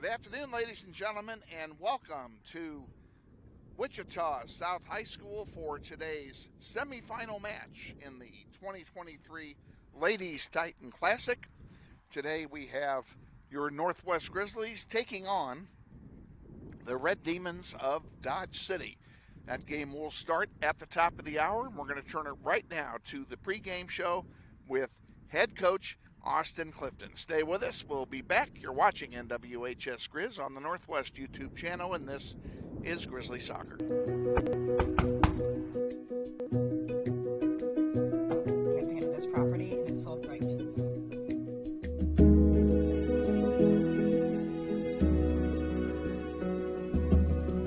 Good afternoon, ladies and gentlemen, and welcome to Wichita South High School for today's semifinal match in the 2023 Ladies Titan Classic. Today we have your Northwest Grizzlies taking on the Red Demons of Dodge City. That game will start at the top of the hour, and we're going to turn it right now to the pregame show with head coach Austin Clifton. Stay with us. We'll be back. You're watching NWHS Grizz on the Northwest YouTube channel, and this is Grizzly Soccer. Campaign of this property, and it's sold right to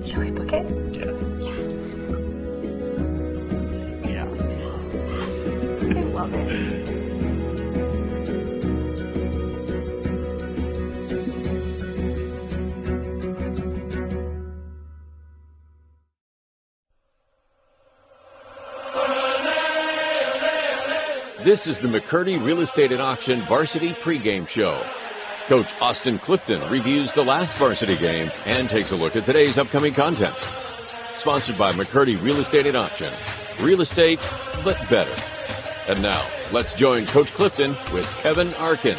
Shall we book it? Yeah. Yes. Yeah. Yes. I love it. This is the McCurdy Real Estate and Auction Varsity Pregame Show. Coach Austin Clifton reviews the last varsity game and takes a look at today's upcoming contests. Sponsored by McCurdy Real Estate and Auction. Real estate, but better. And now, let's join Coach Clifton with Kevin Arkin.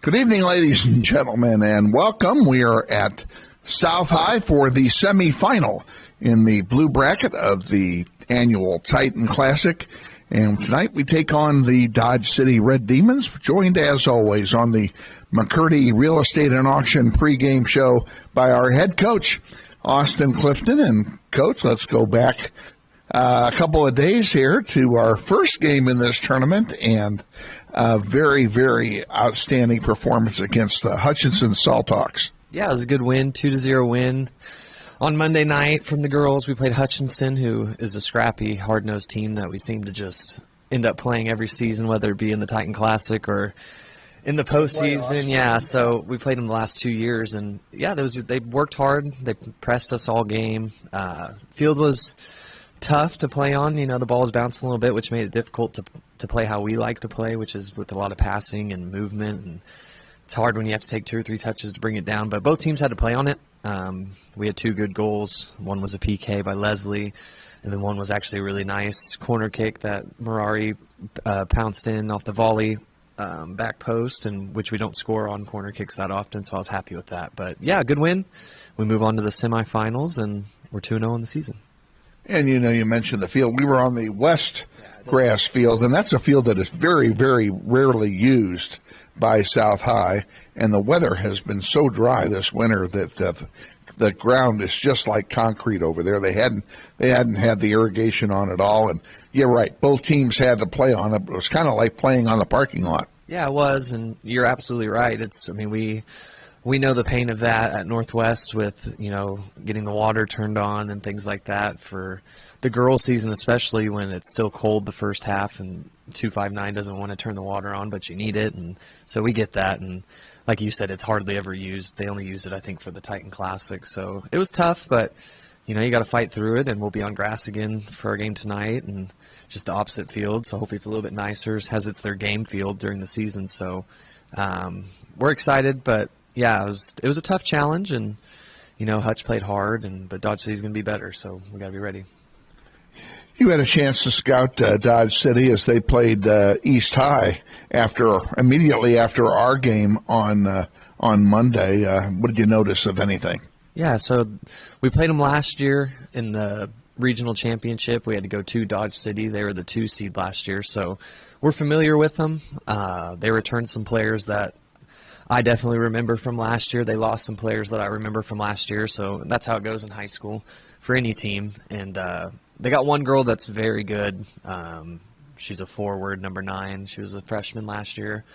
Good evening, ladies and gentlemen, and welcome. We are at South High for the semifinal in the blue bracket of the annual Titan Classic. And tonight we take on the Dodge City Red Demons, joined as always on the McCurdy Real Estate and Auction pregame show by our head coach, Austin Clifton. And Coach, let's go back a couple of days here to our first game in this tournament and a very, very outstanding performance against the Hutchinson Salthawks. Yeah, it was a good win, 2-0 win. On Monday night from the girls, we played Hutchinson, who is a scrappy, hard-nosed team that we seem to just end up playing every season, whether it be in the Titan Classic or in the postseason. Yeah, so we played them the last 2 years, and yeah, they worked hard. They pressed us all game. Field was tough to play on. You know, the ball was bouncing a little bit, which made it difficult to play how we like to play, which is with a lot of passing and movement. And it's hard when you have to take 2 or 3 touches to bring it down. But both teams had to play on it. We had 2 good goals. One was a PK by Leslie, and then one was actually a really nice corner kick that Murari pounced in off the volley back post, and which we don't score on corner kicks that often, so I was happy with that. But, yeah, good win. We move on to the semifinals, and we're 2-0 in the season. And, you know, you mentioned the field. We were on the West grass field, and that's a field that is very, very rarely used by South High, and the weather has been so dry this winter that the ground is just like concrete over there. They hadn't had the irrigation on at all, and you're right, both teams had to play on it. It was kind of like playing on the parking lot. Yeah, it was, and you're absolutely right. We know the pain of that at Northwest with, you know, getting the water turned on and things like that for the girls' season, especially when it's still cold the first half and 259 doesn't want to turn the water on, but you need it. And so we get that. And like you said, it's hardly ever used. They only use it, I think, for the Titan Classic. So it was tough, but, you know, you got to fight through it. And we'll be on grass again for our game tonight and just the opposite field. So hopefully it's a little bit nicer. It's their game field during the season. So we're excited, but yeah, it was a tough challenge, and you know, Hutch played hard, but Dodge City's going to be better, so we got to be ready. You had a chance to scout Dodge City as they played East High immediately after our game on Monday. What did you notice, if anything? Yeah, so we played them last year in the regional championship. We had to go to Dodge City. They were the 2 seed last year, so we're familiar with them. They returned some players that I definitely remember from last year. They lost some players that I remember from last year, so that's how it goes in high school for any team. And they got one girl that's very good. She's a forward, number 9. She was a freshman last year.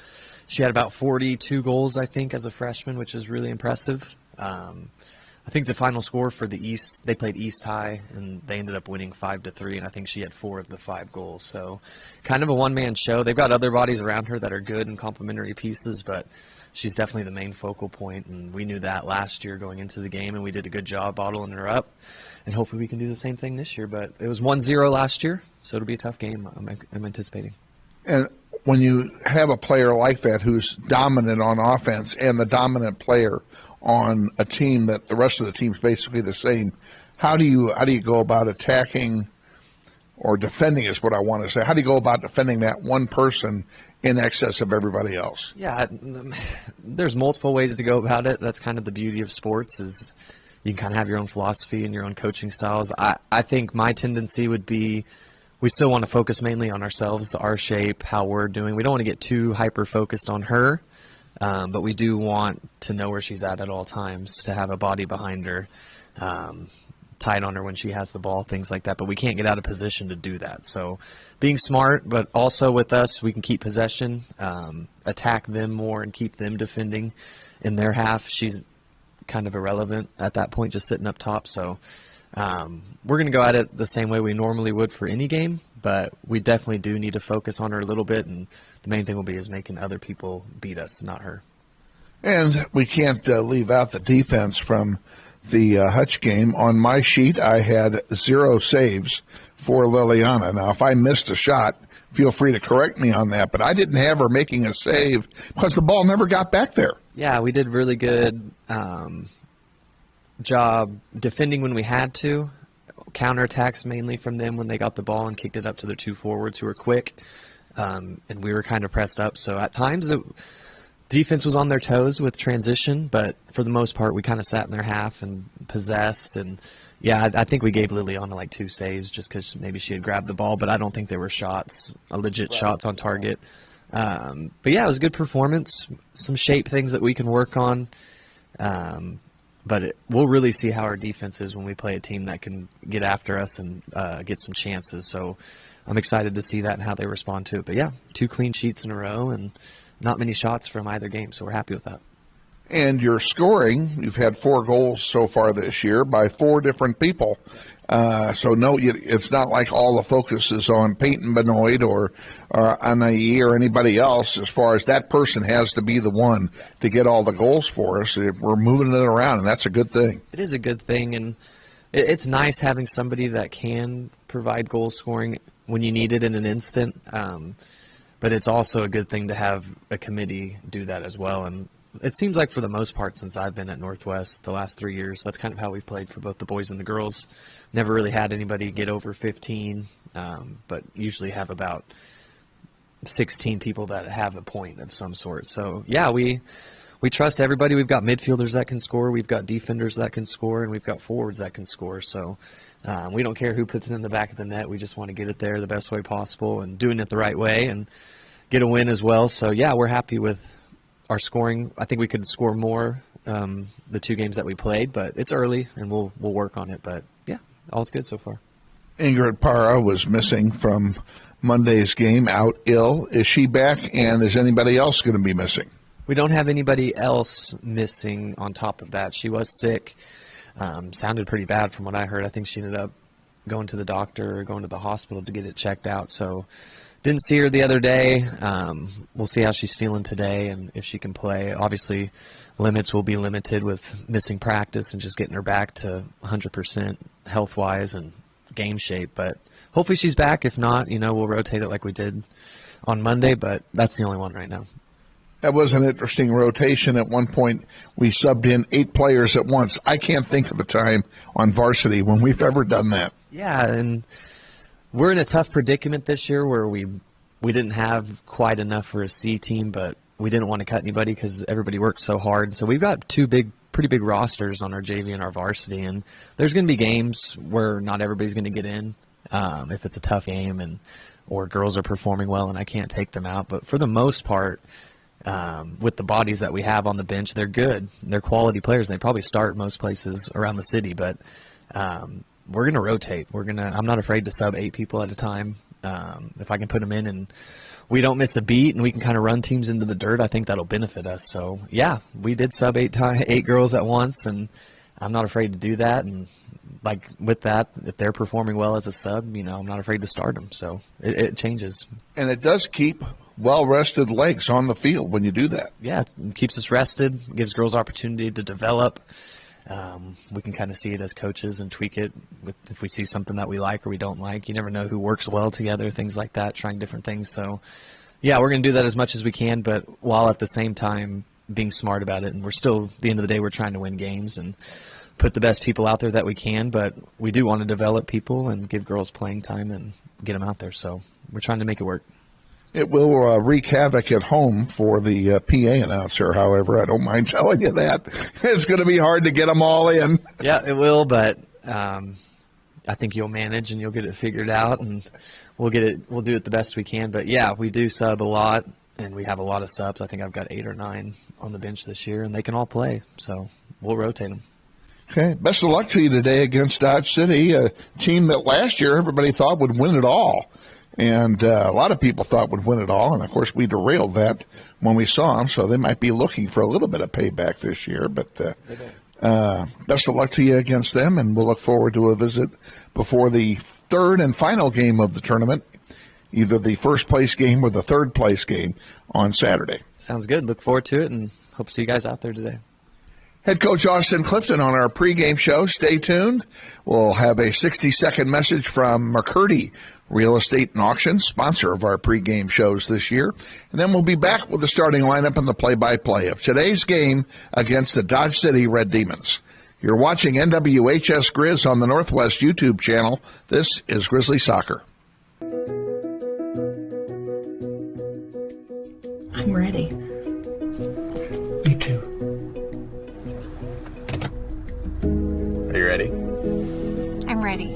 She had about 42 goals, I think, as a freshman, which is really impressive. I think the final score for the East, they played East High, and they ended up winning 5-3, and I think she had 4 of the 5 goals. So kind of a one-man show. They've got other bodies around her that are good and complementary pieces, but she's definitely the main focal point, and we knew that last year going into the game, and we did a good job bottling her up, and hopefully we can do the same thing this year. But it was 1-0 last year, so it'll be a tough game, I'm anticipating. And when you have a player like that who's dominant on offense and the dominant player on a team that the rest of the team's basically the same, how do you go about attacking or defending is what I want to say. How do you go about defending that one person in excess of everybody else? Yeah, there's multiple ways to go about it. That's kind of the beauty of sports is you can kind of have your own philosophy and your own coaching styles. I think my tendency would be we still want to focus mainly on ourselves, our shape, how we're doing. We don't want to get too hyper-focused on her, but we do want to know where she's at all times, to have a body behind her, tight on her when she has the ball, things like that. But we can't get out of position to do that. So being smart, but also with us, we can keep possession, attack them more and keep them defending in their half. She's kind of irrelevant at that point, just sitting up top. So we're going to go at it the same way we normally would for any game, but we definitely do need to focus on her a little bit, and the main thing will be is making other people beat us, not her. And we can't leave out the defense from the Hutch game. On my sheet, I had 0 saves for Liliana. Now, if I missed a shot, feel free to correct me on that, but I didn't have her making a save because the ball never got back there. Yeah, we did really good job defending when we had to. Counterattacks mainly from them when they got the ball and kicked it up to their 2 forwards who were quick, and we were kind of pressed up. So at times defense was on their toes with transition, but for the most part we kind of sat in their half and possessed. And yeah, I think we gave Liliana like 2 saves just because maybe she had grabbed the ball, but I don't think there were shots, legit shots on target. But yeah, it was a good performance. Some shape things that we can work on. But we'll really see how our defense is when we play a team that can get after us and get some chances. So I'm excited to see that and how they respond to it. But yeah, 2 clean sheets in a row and not many shots from either game, so we're happy with that. And your scoring, you've had 4 goals so far this year by 4 different people. So no, it's not like all the focus is on Peyton Benoit or Anae or anybody else. As far as that person has to be the one to get all the goals for us, we're moving it around, and that's a good thing. It is a good thing, and it's nice having somebody that can provide goal scoring when you need it in an instant. But it's also a good thing to have a committee do that as well. And it seems like for the most part since I've been at Northwest the last 3 years, that's kind of how we've played for both the boys and the girls. Never really had anybody get over 15, but usually have about 16 people that have a point of some sort. So, yeah, we trust everybody. We've got midfielders that can score. We've got defenders that can score, and we've got forwards that can score. So we don't care who puts it in the back of the net. We just want to get it there the best way possible and doing it the right way and get a win as well. So, yeah, we're happy with our scoring. I think we could score more the 2 games that we played, but it's early, and we'll work on it. But, yeah, all's good so far. Ingrid Parra was missing from Monday's game, out ill. Is she back, and is anybody else going to be missing? We don't have anybody else missing on top of that. She was sick. Sounded pretty bad from what I heard. I think she ended up going to the doctor or going to the hospital to get it checked out. So didn't see her the other day. We'll see how she's feeling today and if she can play. Obviously, limits will be limited with missing practice and just getting her back to 100% health-wise and game shape. But hopefully she's back. If not, we'll rotate it like we did on Monday. But that's the only one right now. That was an interesting rotation. At one point, we subbed in 8 players at once. I can't think of a time on varsity when we've ever done that. Yeah, and we're in a tough predicament this year where we didn't have quite enough for a C team, but we didn't want to cut anybody because everybody worked so hard. So we've got 2 pretty big rosters on our JV and our varsity, and there's going to be games where not everybody's going to get in if it's a tough game or girls are performing well and I can't take them out. But for the most part, with the bodies that we have on the bench, they're good. They're quality players. They probably start most places around the city, but we're going to rotate. I'm not afraid to sub 8 people at a time. If I can put them in and we don't miss a beat and we can kind of run teams into the dirt, I think that'll benefit us. So, yeah, we did sub 8 girls at once, and I'm not afraid to do that. And, like, with that, if they're performing well as a sub, I'm not afraid to start them. So it changes. And it does keep well-rested legs on the field when you do that. Yeah, it keeps us rested, gives girls opportunity to develop. We can kind of see it as coaches and tweak it if we see something that we like or we don't like. You never know who works well together, things like that, trying different things. So, Yeah, we're going to do that as much as we can, but while at the same time being smart about it. And we're still, at the end of the day, we're trying to win games and put the best people out there that we can, but we do want to develop people and give girls playing time and get them out there. So we're trying to make it work. It will wreak havoc at home for the PA announcer, however. I don't mind telling you that. It's going to be hard to get them all in. Yeah, it will, but I think you'll manage and you'll get it figured out, and we'll do it the best we can. But, yeah, we do sub a lot, and we have a lot of subs. I think I've got 8 or 9 on the bench this year, and they can all play. So we'll rotate them. Okay, best of luck to you today against Dodge City, a team that last year everybody thought would win it all. And a lot of people thought would win it all, and, of course, we derailed that when we saw them, so they might be looking for a little bit of payback this year. But best of luck to you against them, and we'll look forward to a visit before the third and final game of the tournament, either the first-place game or the third-place game on Saturday. Sounds good. Look forward to it, and hope to see you guys out there today. Head coach Austin Clifton on our pregame show. Stay tuned. We'll have a 60-second message from McCurdy Real Estate and Auction, sponsor of our pregame shows this year. And then we'll be back with the starting lineup and the play-by-play of today's game against the Dodge City Red Demons. You're watching NWHS Grizz on the Northwest YouTube channel. This is Grizzly Soccer. I'm ready. Me too. Are you ready? I'm ready.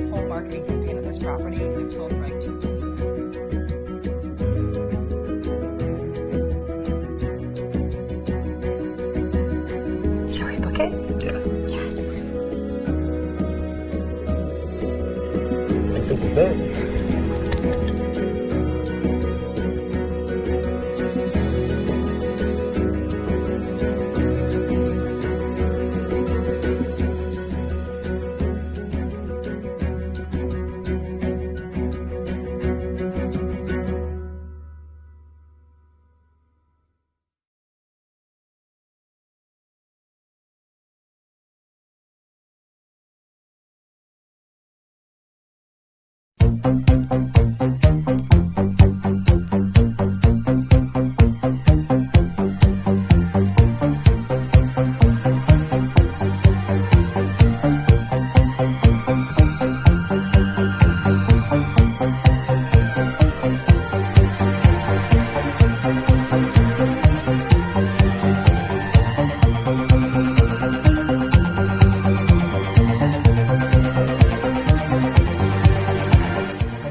Whole marketing campaign of this property and it's sold right to Shall we book it? Yeah. Yes. I think this is it.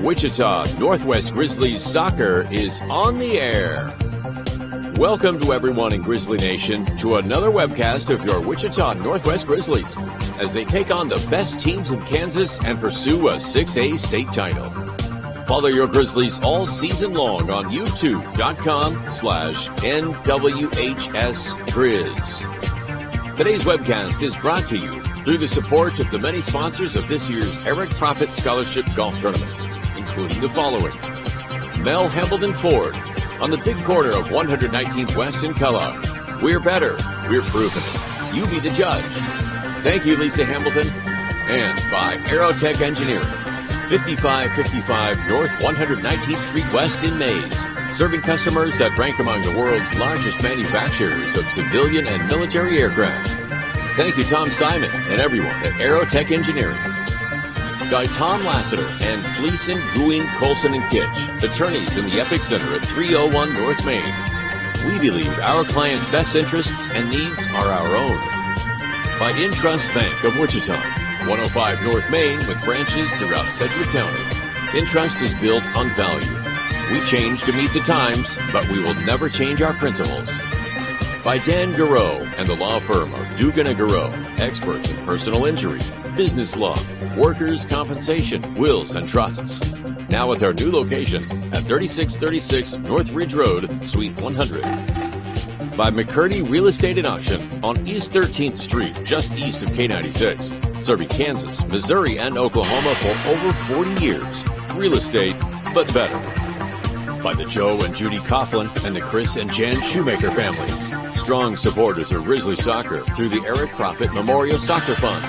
Wichita Northwest Grizzlies soccer is on the air. Welcome to everyone in Grizzly Nation to another webcast of your Wichita Northwest Grizzlies as they take on the best teams in Kansas and pursue a 6A state title. Follow your Grizzlies all season long on youtube.com/NWHSGrizz. Today's webcast is brought to you through the support of the many sponsors of this year's Eric Profit Scholarship Golf Tournament, including the following: Mel Hambledon Ford on the big corner of 119th West in Kellogg. We're better. We're proven. You be the judge. Thank you, Lisa Hambleton. And by Aerotech Engineering, 5555 North 119th Street West in Mays, serving customers that rank among the world's largest manufacturers of civilian and military aircraft. Thank you, Tom Simon and everyone at Aerotech Engineering. By Tom Lassiter and Gleason, Gooing, Colson, and Kitch, attorneys in the Epic Center at 301 North Main. We believe our clients' best interests and needs are our own. By Intrust Bank of Wichita, 105 North Main with branches throughout Sedgwick County. Intrust is built on value. We change to meet the times, but we will never change our principles. By Dan Garreau and the law firm of Dugan & Garreau, experts in personal injury, business law, workers' compensation, wills, and trusts. Now with our new location at 3636 North Ridge Road, Suite 100. By McCurdy Real Estate and Auction on East 13th Street, just east of K96, serving Kansas, Missouri, and Oklahoma for over 40 years. Real estate, but better. By the Joe and Judy Coughlin and the Chris and Jan Shoemaker families, strong supporters of Grizzly soccer through the Eric Profit Memorial Soccer Fund.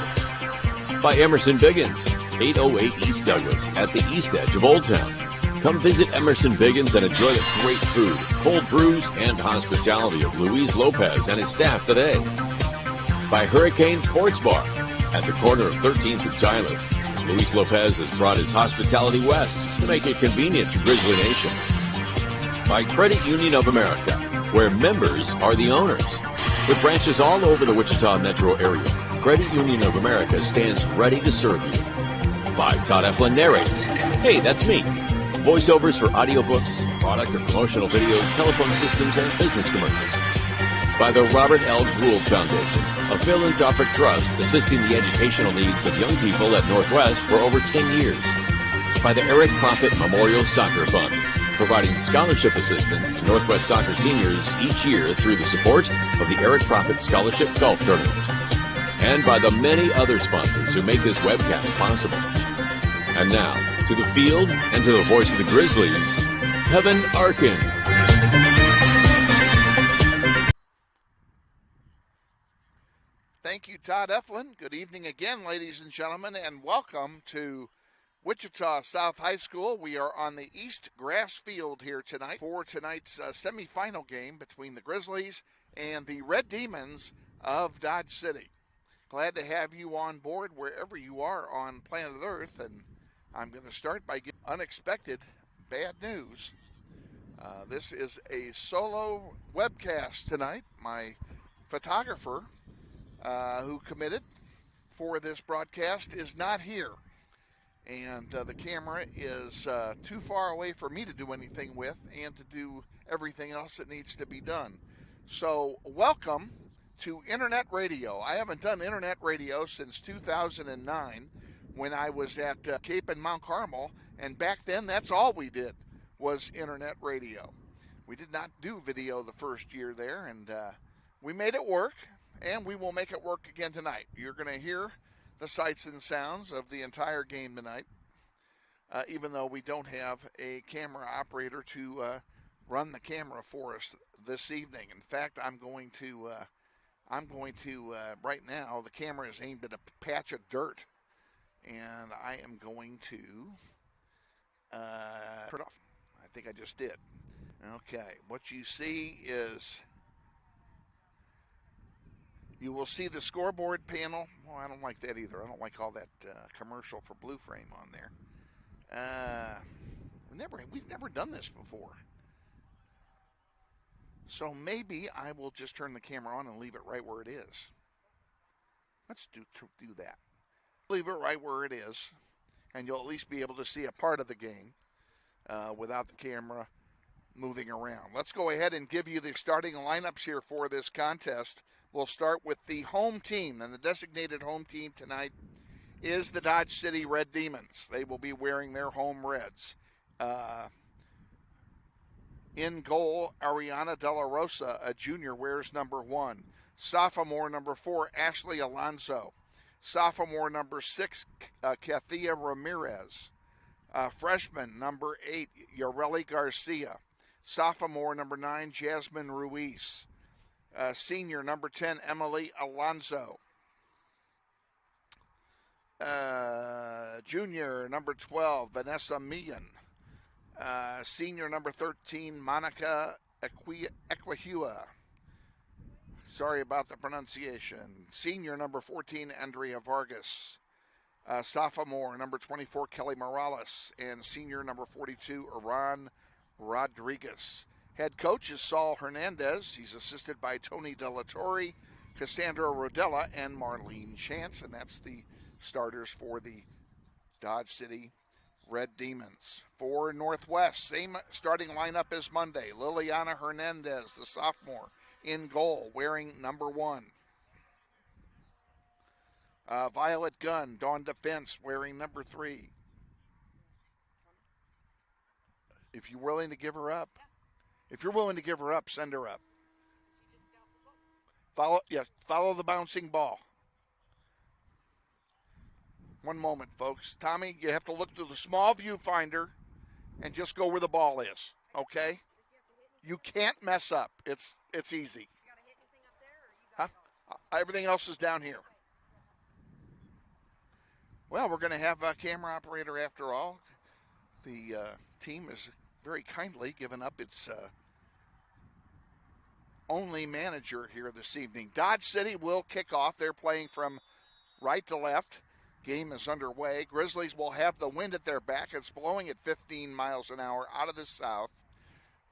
By Emerson Biggins, 808 East Douglas at the east edge of Old Town. Come visit Emerson Biggins and enjoy the great food, cold brews, and hospitality of Luis Lopez and his staff today. By Hurricane Sports Bar at the corner of 13th and Tyler. Luis Lopez has brought his hospitality west to make it convenient to Grizzly Nation. By Credit Union of America, where members are the owners. With branches all over the Wichita metro area, Credit Union of America stands ready to serve you. By Todd Eflin narrates. Hey, that's me. Voiceovers for audiobooks, product or promotional videos, telephone systems, and business commercials. By the Robert L. Gould Foundation, a philanthropic trust assisting the educational needs of young people at Northwest for over 10 years. By the Eric Profit Memorial Soccer Fund, providing scholarship assistance to Northwest soccer seniors each year through the support of the Eric Profit Scholarship Golf Tournament. And by the many other sponsors who make this webcast possible. And now, to the field and to the voice of the Grizzlies, Kevin Arkin. Thank you, Todd Eflin. Good evening again, ladies and gentlemen, and welcome to Wichita South High School. We are on the East Grass Field here tonight for tonight's semifinal game between the Grizzlies and the Red Demons of Dodge City. Glad to have you on board wherever you are on planet Earth, and I'm going to start by giving unexpected bad news. This is a solo webcast tonight. My photographer who committed for this broadcast is not here. And the camera is too far away for me to do anything with and to do everything else that needs to be done. So welcome to Internet Radio. I haven't done Internet Radio since 2009 when I was at Cape and Mount Carmel. And back then, that's all we did was Internet Radio. We did not do video the first year there, and we made it work, and we will make it work again tonight. You're going to hear the sights and sounds of the entire game tonight, even though we don't have a camera operator to run the camera for us this evening. In fact, I'm going to right now, the camera is aimed at a patch of dirt, and I am going to turn it off. I think I just did. Okay, what you see is you will see the scoreboard panel. Well, I don't like that either. I don't like all that commercial for Blue Frame on there. We've never done this before. So maybe I will just turn the camera on and leave it right where it is. Let's do that. Leave it right where it is, and you'll at least be able to see a part of the game without the camera moving around. Let's go ahead and give you the starting lineups here for this contest. We'll start with the home team, and the designated home team tonight is the Dodge City Red Demons. They will be wearing their home reds. In goal, Ariana De La Rosa, a junior, wears number 1. Sophomore, number 4, Ashley Alonso. Sophomore, number 6, Kathia Ramirez. Freshman, number 8, Yoreli Garcia. Sophomore, number 9, Jasmine Ruiz. Senior, number 10, Emily Alonso. Junior, number 12, Vanessa Millan. Senior, number 13, Monica Equihua. Sorry about the pronunciation. Senior, number 14, Andrea Vargas. Sophomore, number 24, Kelly Morales. And senior, number 42, Iran Rodriguez. Head coach is Saul Hernandez. He's assisted by Tony Delatorre, Cassandra Rodella, and Marlene Chance. And that's the starters for the Dodge City Red Demons. For Northwest, same starting lineup as Monday. Liliana Hernandez, the sophomore, in goal, wearing number 1. Violet Gunn, Dawn Defense, wearing number 3. If you're willing to give her up. If you're willing to give her up, send her up. Follow the bouncing ball. One moment, folks. Tommy, you have to look through the small viewfinder and just go where the ball is, okay? You can't mess up. It's easy. Everything else is down here. Well, we're going to have a camera operator after all. The team has very kindly given up its only manager here this evening. Dodge City will kick off. They're playing from right to left. Game is underway. Grizzlies will have the wind at their back. It's blowing at 15 miles an hour out of the south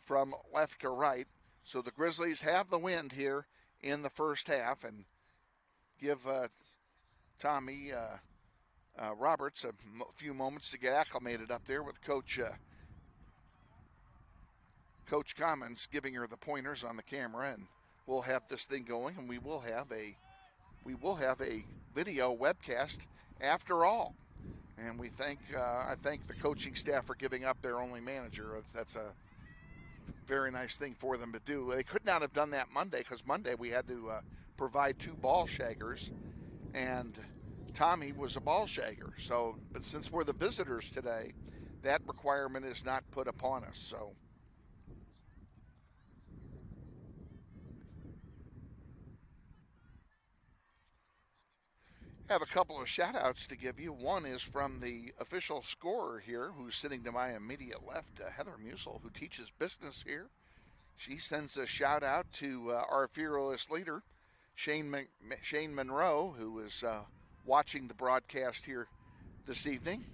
from left to right. So the Grizzlies have the wind here in the first half, and give Tomi Roberts a few moments to get acclimated up there with Coach Commons giving her the pointers on the camera, and we'll have this thing going, and we will have a video webcast after all. And I thank the coaching staff for giving up their only manager. That's a very nice thing for them to do. They could not have done that Monday, because Monday we had to provide 2 ball shaggers, and Tomi was a ball shagger. So, but since we're the visitors today, that requirement is not put upon us. So, have a couple of shout outs to give you. One is from the official scorer here, who's sitting to my immediate left, Heather Musel, who teaches business here. She sends a shout out to our fearless leader, Shane Munro, who is watching the broadcast here this evening.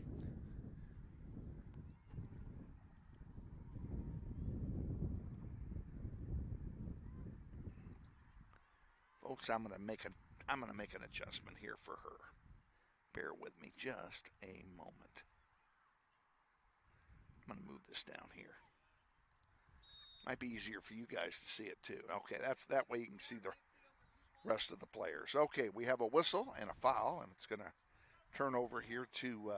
Folks, I'm going to make an adjustment here for her. Bear with me just a moment. I'm going to move this down here. Might be easier for you guys to see it too. Okay, that way you can see the rest of the players. Okay, we have a whistle and a foul, and it's going to turn over here to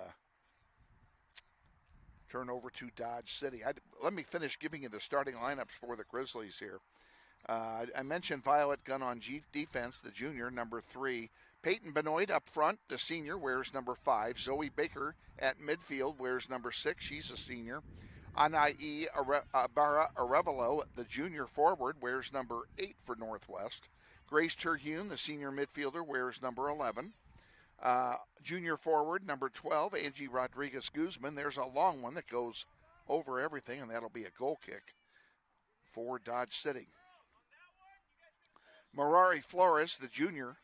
Dodge City. Let me finish giving you the starting lineups for the Grizzlies here. I mentioned Violet Gunn on defense, the junior, number 3. Peyton Benoit up front, the senior, wears number 5. Zoe Baker at midfield, wears number 6. She's a senior. Anai Barra Arevalo, the junior forward, wears number 8 for Northwest. Grace Terhune, the senior midfielder, wears number 11. Junior forward, number 12, Angie Rodriguez Guzman. There's a long one that goes over everything, and that'll be a goal kick for Dodge City. Mirari Flores, the junior,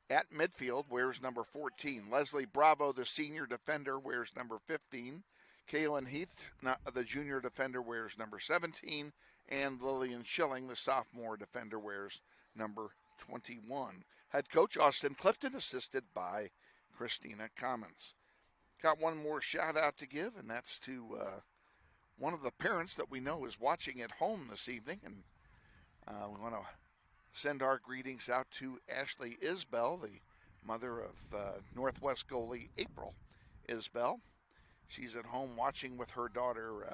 at midfield, wears number 14. Leslie Bravo, the senior defender, wears number 15. Kaylin Heath, the junior defender, wears number 17. And Lillian Schilling, the sophomore defender, wears number 21. Head coach Austin Clifton, assisted by Christina Commons. Got one more shout out to give, and that's to one of the parents that we know is watching at home this evening. And we want to send our greetings out to Ashley Isbell, the mother of Northwest goalie April Isbell. She's at home watching with her daughter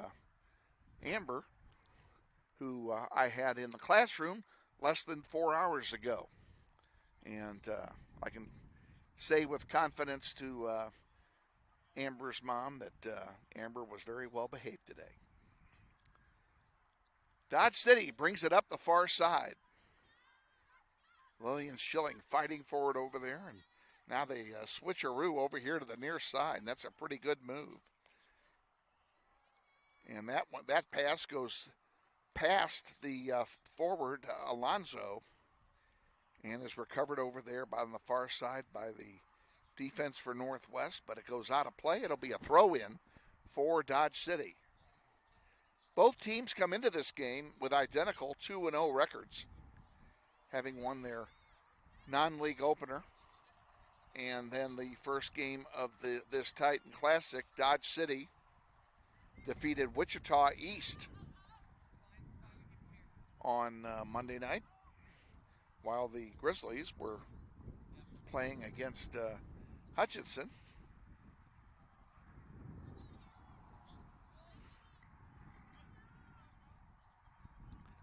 Amber, who I had in the classroom less than 4 hours ago. And I can say with confidence to Amber's mom that Amber was very well behaved today. Dodge City brings it up the far side. Lillian Schilling fighting for it over there, and now they switcheroo over here to the near side, and that's a pretty good move. And that pass goes past the forward, Alonzo, and is recovered over there on the far side by the defense for Northwest, but it goes out of play. It'll be a throw-in for Dodge City. Both teams come into this game with identical 2-0 records, having won their non-league opener. And then the first game of this Titan Classic, Dodge City defeated Wichita East on Monday night, while the Grizzlies were playing against Hutchinson.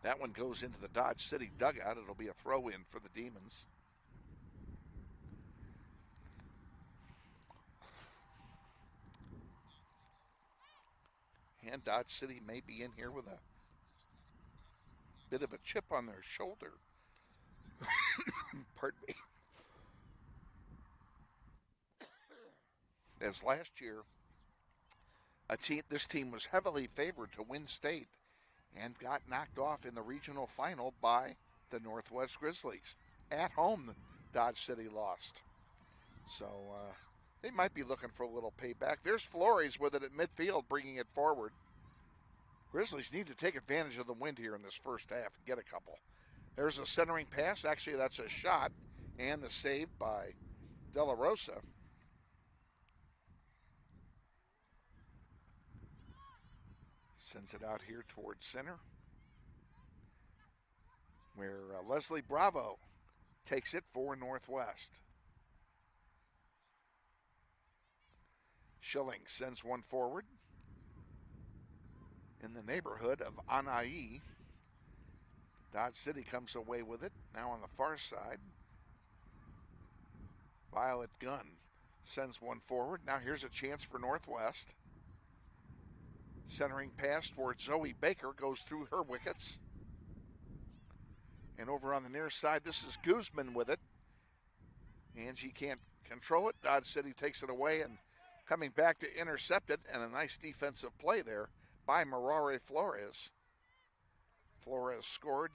That one goes into the Dodge City dugout. It'll be a throw-in for the Demons. And Dodge City may be in here with a bit of a chip on their shoulder. Pardon me. As last year, this team was heavily favored to win state and got knocked off in the regional final by the Northwest Grizzlies. At home, Dodge City lost. So they might be looking for a little payback. There's Flores with it at midfield, bringing it forward. Grizzlies need to take advantage of the wind here in this first half and get a couple. There's a centering pass. Actually, that's a shot. And the save by De La Rosa. Sends it out here towards center, where Leslie Bravo takes it for Northwest. Schilling sends one forward in the neighborhood of Anai. Dodge City comes away with it. Now on the far side, Violet Gunn sends one forward. Now here's a chance for Northwest. Centering pass towards Zoe Baker goes through her wickets. And over on the near side, this is Guzman with it. And she can't control it. Dodge City takes it away and coming back to intercept it. And a nice defensive play there by Mirare Flores. Flores scored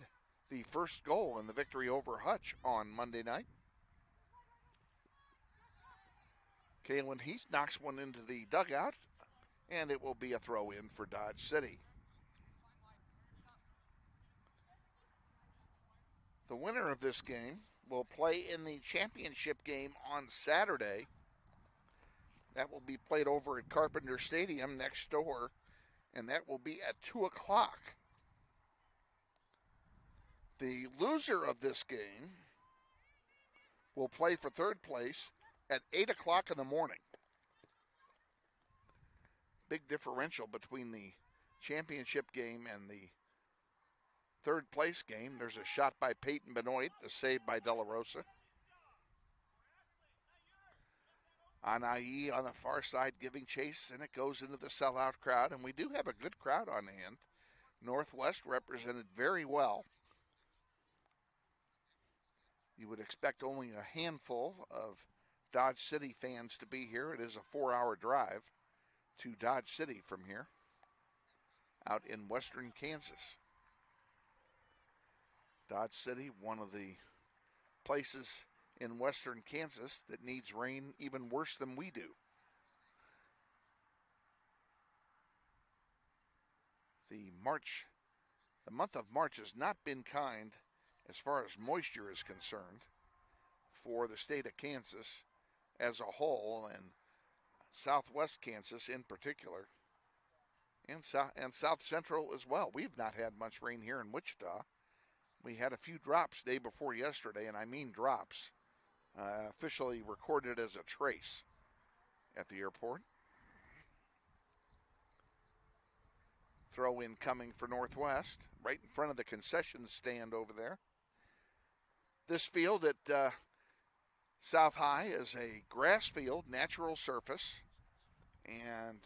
the first goal in the victory over Hutch on Monday night. Kaylin Heath knocks one into the dugout. And it will be a throw in for Dodge City. The winner of this game will play in the championship game on Saturday. That will be played over at Carpenter Stadium next door, and that will be at 2 o'clock. The loser of this game will play for third place at 8 o'clock in the morning. Big differential between the championship game and the third place game. There's a shot by Peyton Benoit, a save by De La Rosa. Anai on the far side giving chase, and it goes into the sellout crowd, and we do have a good crowd on hand. Northwest represented very well. You would expect only a handful of Dodge City fans to be here. It is a 4-hour drive to Dodge City from here, out in western Kansas. Dodge City, one of the places in western Kansas that needs rain even worse than we do. The month of March has not been kind as far as moisture is concerned for the state of Kansas as a whole, and southwest Kansas in particular, and south central as well. We've not had much rain here in Wichita. We had a few drops day before yesterday, and I mean drops. Officially recorded as a trace at the airport. Throw in coming for Northwest, right in front of the concession stand over there. This field at South High is a grass field, natural surface, and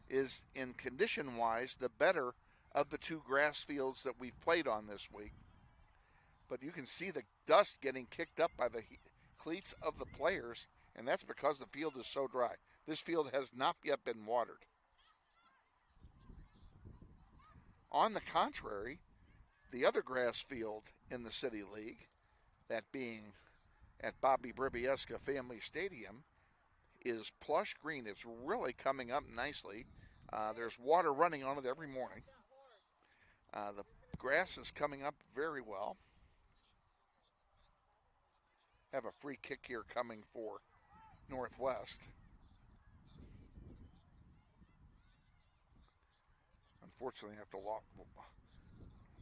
is in condition-wise the better of the two grass fields that we've played on this week. But you can see the dust getting kicked up by the cleats of the players, and that's because the field is so dry. This field has not yet been watered. On the contrary, the other grass field in the City League, that being at Bobby Bribieska Family Stadium, is plush green. It's really coming up nicely. There's water running on it every morning. The grass is coming up very well. Have a free kick here coming for Northwest. Unfortunately, I have to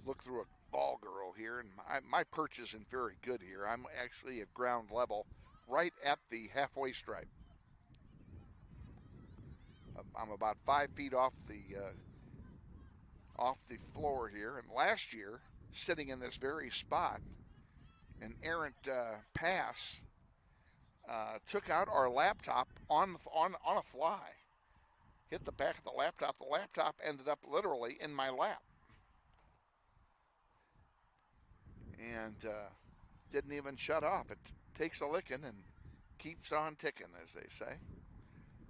look through a ball girl here, and my perch isn't very good here. I'm actually at ground level, right at the halfway stripe. I'm about 5 feet off the floor here, and last year, sitting in this very spot, an errant pass took out our laptop on a fly. Hit the back of the laptop. The laptop ended up literally in my lap. and didn't even shut off. It takes a licking and keeps on ticking, as they say.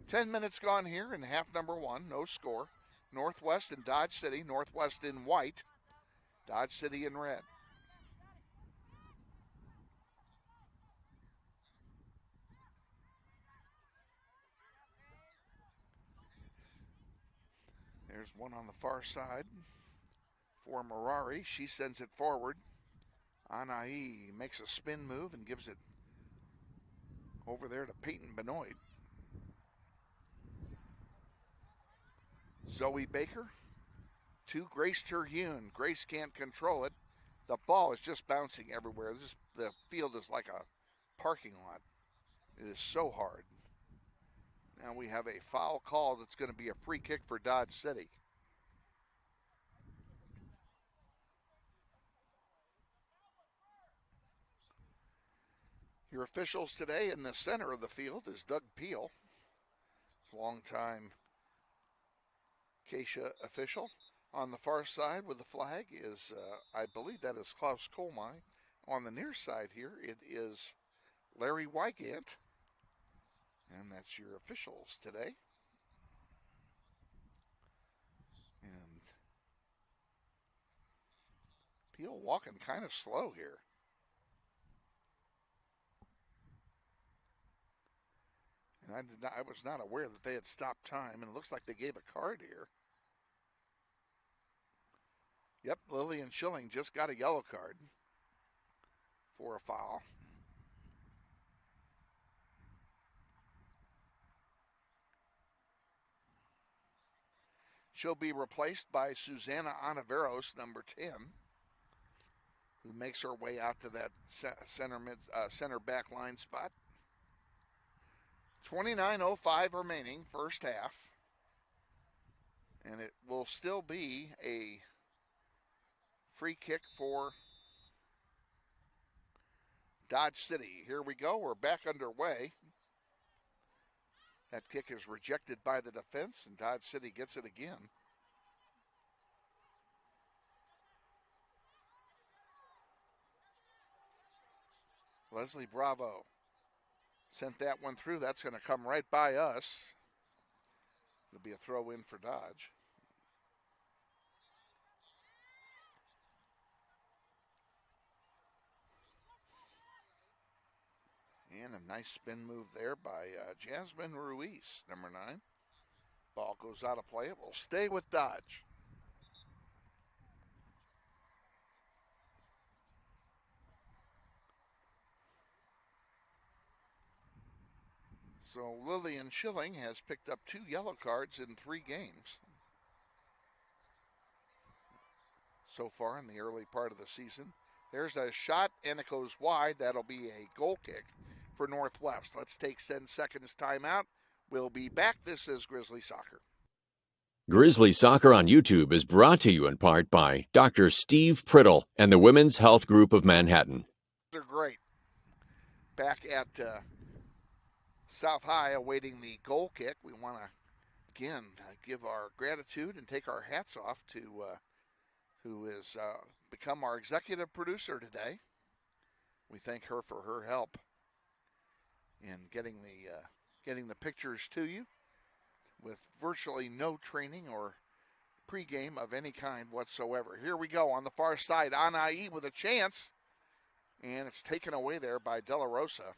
10 minutes gone here in half number one, no score. Northwest and Dodge City, Northwest in white, Dodge City in red. There's one on the far side for Mirari. She sends it forward. Anai makes a spin move and gives it over there to Peyton Benoit. Zoe Baker to Grace Terhune. Grace can't control it. The ball is just bouncing everywhere. The field is like a parking lot. It is so hard. Now we have a foul call that's going to be a free kick for Dodge City. Your officials today in the center of the field is Doug Peel, longtime Acacia official. On the far side with the flag is, I believe that is Klaus Kolmai. On the near side here, it is Larry Wygant. And that's your officials today. And Peel walking kind of slow here. And I was not aware that they had stopped time, and it looks like they gave a card here. Yep, Lillian Schilling just got a yellow card for a foul. She'll be replaced by Susanna Ontiveros, number 10, who makes her way out to that center back line spot. 29:05 remaining, first half. And it will still be a free kick for Dodge City. Here we go. We're back underway. That kick is rejected by the defense, and Dodge City gets it again. Leslie Bravo sent that one through. That's going to come right by us. It'll be a throw in for Dodge. And a nice spin move there by Jasmine Ruiz, number 9. Ball goes out of play. It will stay with Dodge. So Lillian Schilling has picked up 2 yellow cards in 3 games so far in the early part of the season. There's a shot, and it goes wide. That'll be a goal kick for Northwest. Let's take 10 seconds timeout. We'll be back. This is Grizzly Soccer. Grizzly Soccer on YouTube is brought to you in part by Dr. Steve Priddle and the Women's Health Group of Manhattan. They're great. Back at South High awaiting the goal kick. We want to, again, give our gratitude and take our hats off to who has become our executive producer today. We thank her for her help in getting the pictures to you with virtually no training or pregame of any kind whatsoever. Here we go on the far side. Anai with a chance, and it's taken away there by De La Rosa.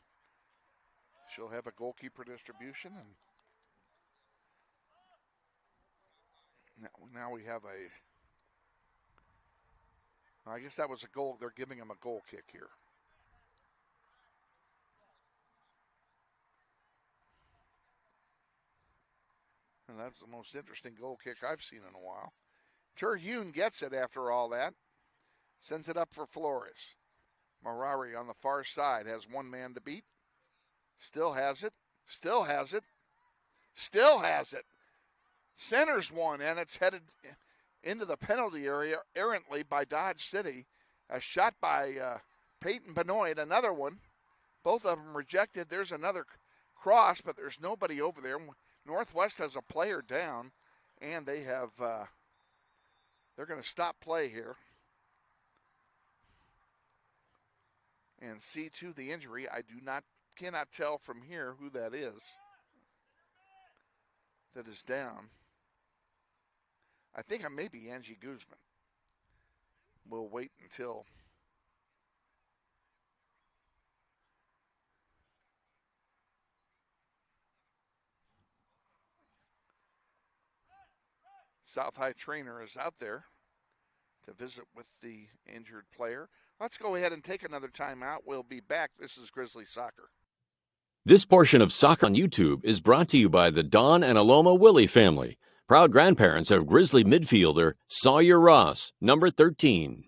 She'll have a goalkeeper distribution, and now we have I guess that was a goal. They're giving him a goal kick here. And that's the most interesting goal kick I've seen in a while. Terhune gets it after all that. Sends it up for Flores. Mirari on the far side has one man to beat. Still has it. Still has it. Still has it. Centers one, and it's headed into the penalty area errantly by Dodge City. A shot by Peyton Benoit, another one. Both of them rejected. There's another cross, but there's nobody over there. Northwest has a player down, and they have, they're going to stop play here. and see to the injury. I cannot tell from here who that is down. I think it may be Angie Guzman. We'll wait until South High trainer is out there to visit with the injured player. Let's go ahead and take another timeout. We'll be back. This is Grizzly Soccer. This portion of Soccer on YouTube is brought to you by the Don and Aloma Willie family, proud grandparents of Grizzly midfielder Sawyer Ross, number 13.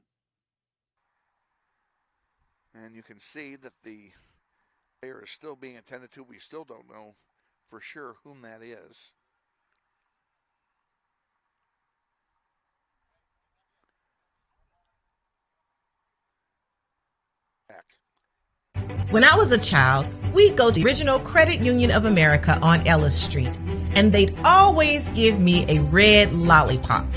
And you can see that the player is still being attended to. We still don't know for sure whom that is. When I was a child, we'd go to the original Credit Union of America on Ellis Street, and they'd always give me a red lollipop.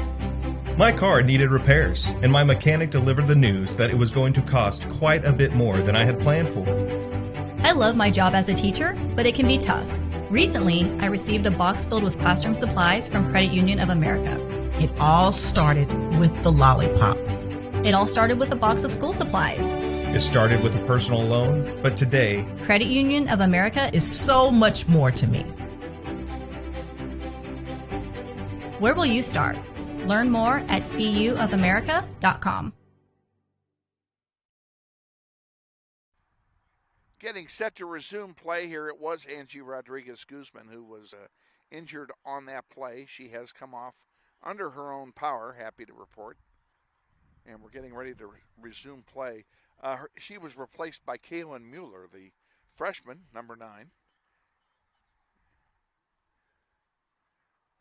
My car needed repairs, and my mechanic delivered the news that it was going to cost quite a bit more than I had planned for. I love my job as a teacher, but it can be tough. Recently, I received a box filled with classroom supplies from Credit Union of America. It all started with the lollipop. It all started with a box of school supplies. It started with a personal loan, but today, Credit Union of America is so much more to me. Where will you start? Learn more at cuofamerica.com. Getting set to resume play here. It was Angie Rodriguez Guzman who was injured on that play. She has come off under her own power, happy to report. And we're getting ready to resume play. She was replaced by Kaylin Mueller, the freshman, number 9.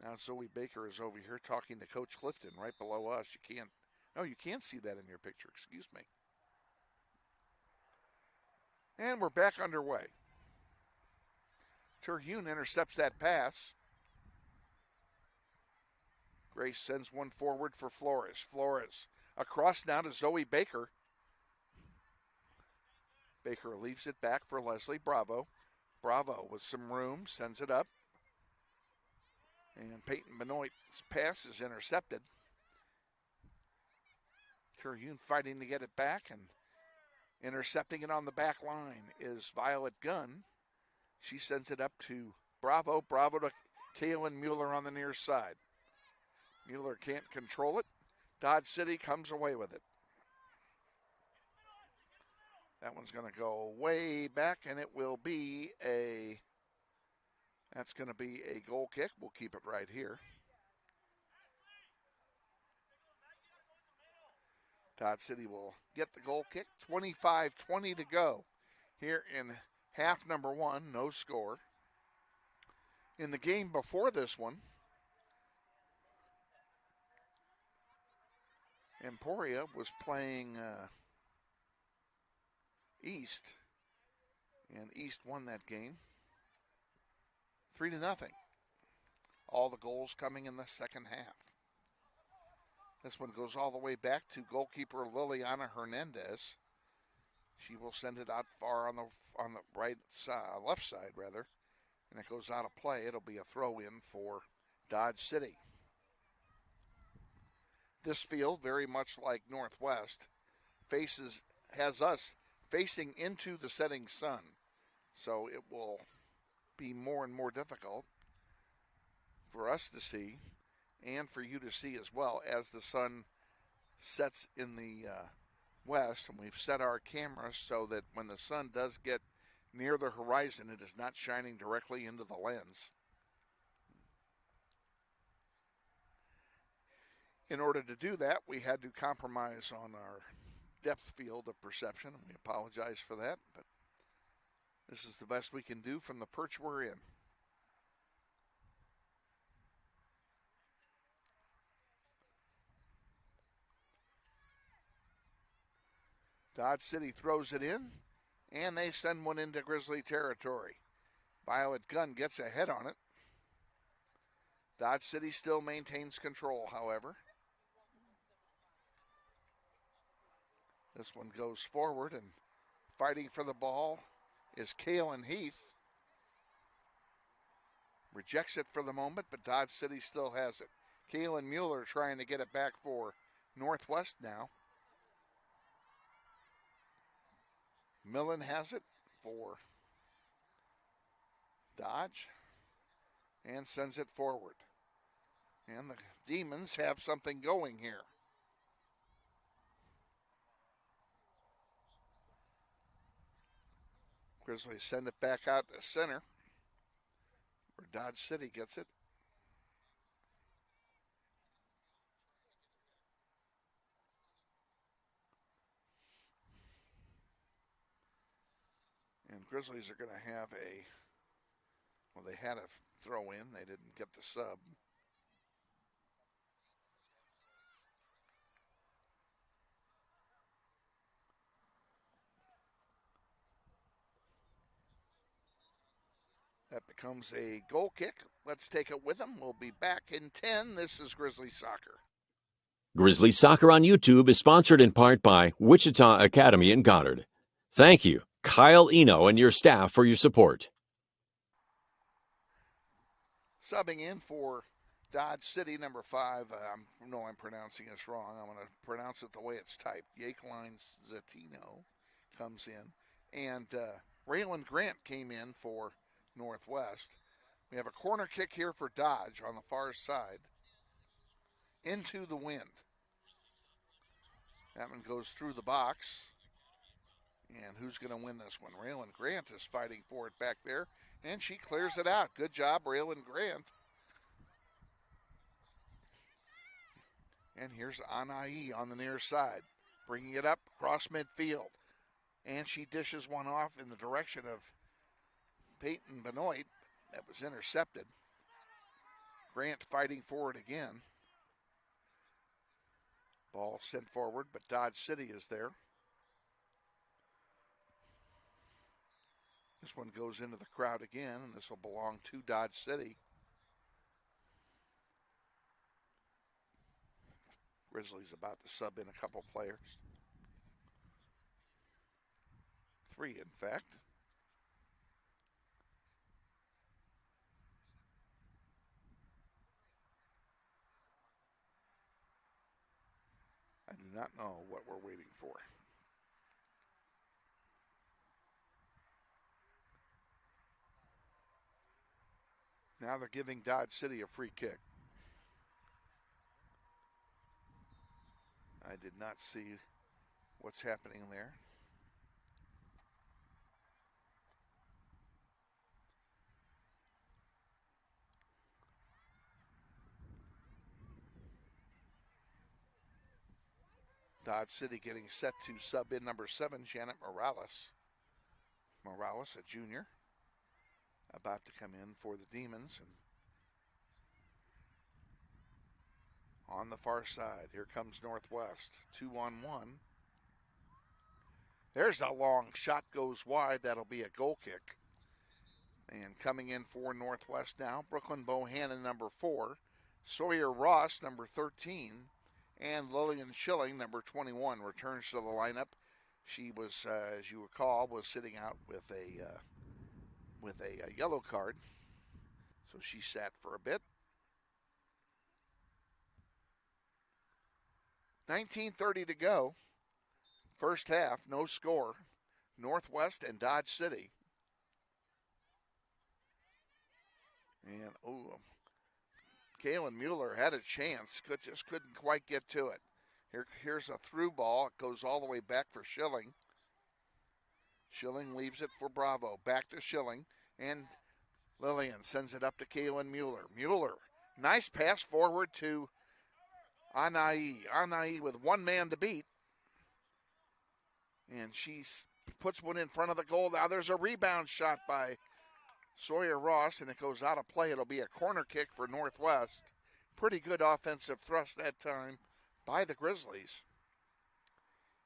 Now Zoe Baker is over here talking to Coach Clifton right below us. You can't see that in your picture, excuse me. And we're back underway. Terhune intercepts that pass. Grace sends one forward for Flores. Flores across now to Zoe Baker. Baker leaves it back for Leslie Bravo. Bravo with some room, sends it up. And Peyton Benoit's pass is intercepted. Terhune fighting to get it back, and intercepting it on the back line is Violet Gunn. She sends it up to Bravo. Bravo to Kaylin Mueller on the near side. Mueller can't control it. Dodge City comes away with it. That one's going to go way back, and it will be that's going to be a goal kick. We'll keep it right here. Dodge City will get the goal kick. 25-20 to go here in half number 1. No score. In the game before this one, Emporia was playing East, and East won that game 3-0. All the goals coming in the second half. This one goes all the way back to goalkeeper Liliana Hernandez. She will send it out far on the right side, left side rather, and it goes out of play. It'll be a throw in for Dodge City. This field, very much like Northwest, has us facing into the setting sun. So it will be more and more difficult for us to see and for you to see as well as the sun sets in the west. And we've set our cameras so that when the sun does get near the horizon, it is not shining directly into the lens. In order to do that, we had to compromise on our depth field of perception, and we apologize for that, but this is the best we can do from the perch we're in. Dodge City throws it in, and they send one into Grizzly territory. Violet Gunn gets a head on it. Dodge City still maintains control, however. This one goes forward and Fighting for the ball is Kaylin Heath. Rejects it for the moment, but Dodge City still has it. Kaylin Mueller trying to get it back for Northwest now. Millen has it for Dodge and sends it forward. And the Demons have something going here. Grizzlies send it back out to center, where Dodge City gets it. And Grizzlies are going to have they had a throw in. They didn't get the sub. That becomes a goal kick. Let's take it with them. We'll be back in 10. This is Grizzly Soccer. Grizzly Soccer on YouTube is sponsored in part by Wichita Academy in Goddard. Thank you, Kyle Eno and your staff, for your support. Subbing in for Dodge City, number 5. I know I'm pronouncing this wrong. I'm going to pronounce it the way it's typed. Yakeline Zatino comes in. And Raylan Grant came in for Northwest. We have a corner kick here for Dodge on the far side. Into the wind. That one goes through the box. And who's going to win this one? Raylan Grant is fighting for it back there. And she clears it out. Good job, Raylan Grant. And here's Anai on the near side. Bringing it up across midfield. And she dishes one off in the direction of Peyton Benoit. That was intercepted. Grant fighting for it again. Ball sent forward, but Dodge City is there. This one goes into the crowd again, and this will belong to Dodge City. Grizzlies about to sub in a couple players. 3, in fact. I do not know what we're waiting for. Now they're giving Dodge City a free kick. I did not see what's happening there. Dodge City getting set to sub in number 7, Janet Morales. Morales, a junior, about to come in for the Demons. And on the far side, here comes Northwest. 2-on-1. There's a long shot, goes wide. That'll be a goal kick. And coming in for Northwest now, Brooklyn Bohannon, number 4. Sawyer Ross, number 13. And Lillian Schilling, number 21, returns to the lineup. She was, as you recall, was sitting out with a yellow card. So she sat for a bit. 19:30 to go. First half, no score. Northwest and Dodge City. And, Kaylin Mueller had a chance, just couldn't quite get to it. Here's a through ball. It goes all the way back for Schilling. Schilling leaves it for Bravo. Back to Schilling. And Lillian sends it up to Kaylin Mueller. Mueller, nice pass forward to Anai. Anai with one man to beat. And she puts one in front of the goal. Now there's a rebound shot by Sawyer Ross, and it goes out of play. It'll be a corner kick for Northwest. Pretty good offensive thrust that time by the Grizzlies.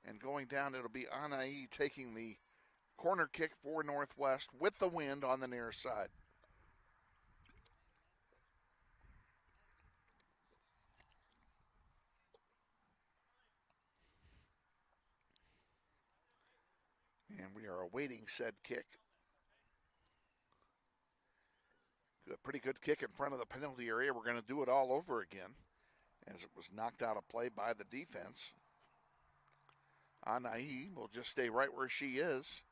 And going down, it'll be Anai taking the corner kick for Northwest with the wind on the near side. And And we are awaiting said kick. A pretty good kick in front of the penalty area. We're going to do it all over again as it was knocked out of play by the defense. Anai will just stay right where she is.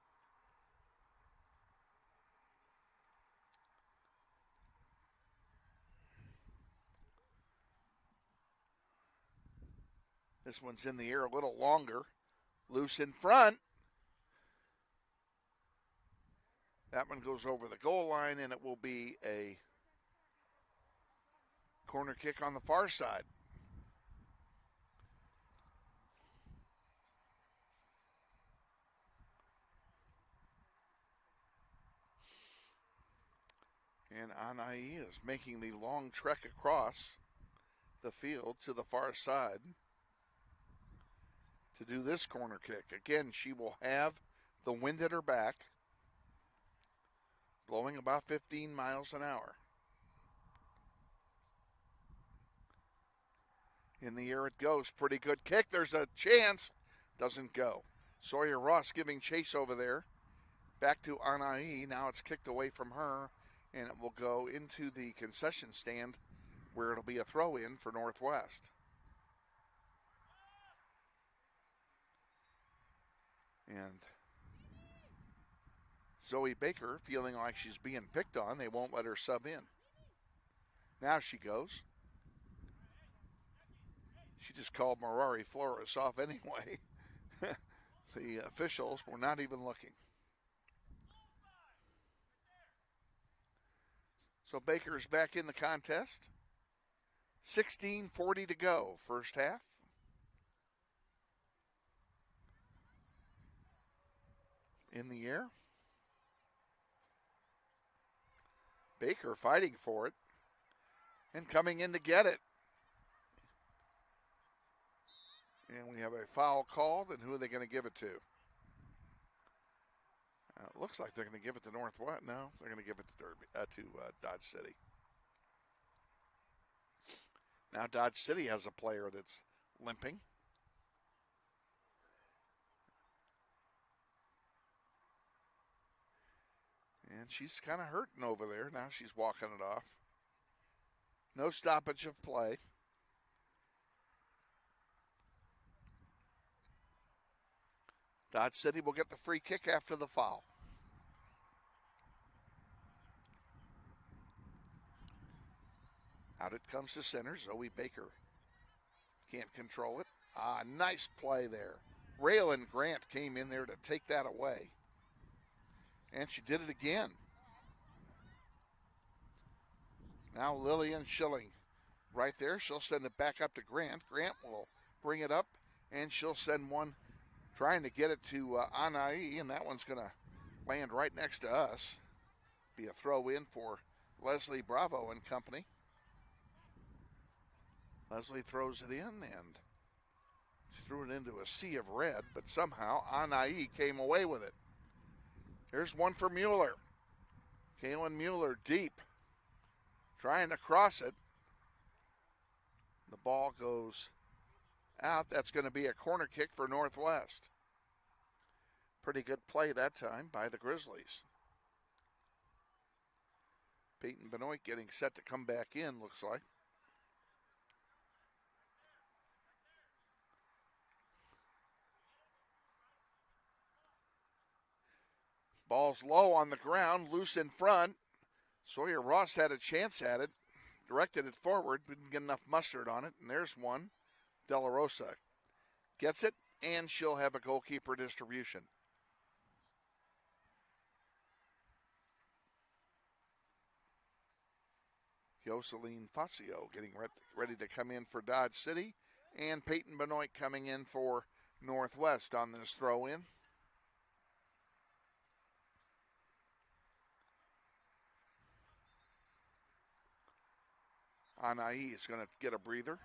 This one's in the air a little longer. Loose in front. That one goes over the goal line, and it will be a corner kick on the far side. And Anai is making the long trek across the field to the far side to do this corner kick. Again, she will have the wind at her back, blowing about 15 miles an hour. In the air it goes. Pretty good kick. There's a chance. Doesn't go. Sawyer Ross giving chase over there. Back to Anai. Now it's kicked away from her, and it will go into the concession stand where it'll be a throw-in for Northwest. And Zoe Baker feeling like she's being picked on. They won't let her sub in. Now she goes. She just called Mirari Flores off anyway. The officials were not even looking. So Baker's back in the contest. 16:40 to go, first half. In the air. Baker fighting for it and coming in to get it. And we have a foul called, and who are they going to give it to? It looks like they're going to give it to Northwest. No, they're going to give it to Dodge City. Now Dodge City has a player that's limping. And she's kind of hurting over there. Now she's walking it off. No stoppage of play. Dodge City will get the free kick after the foul. Out it comes to center. Zoe Baker can't control it. Nice play there. Raylan Grant came in there to take that away. And she did it again. Now Lillian Schilling right there. She'll send it back up to Grant. Grant will bring it up, and she'll send one trying to get it to Anai, and that one's going to land right next to us. Be a throw in for Leslie Bravo and company. Leslie throws it in, and she threw it into a sea of red, but somehow Anai came away with it. Here's one for Mueller. Kaylin Mueller deep, trying to cross it. The ball goes out. That's going to be a corner kick for Northwest. Pretty good play that time by the Grizzlies. Peyton Benoit getting set to come back in, looks like. Ball's low on the ground, loose in front. Sawyer Ross had a chance at it, directed it forward, didn't get enough mustard on it, and there's one. De La Rosa gets it, and she'll have a goalkeeper distribution. Jocelyn Fazio getting ready to come in for Dodge City, and Peyton Benoit coming in for Northwest on this throw-in. Anai is going to get a breather.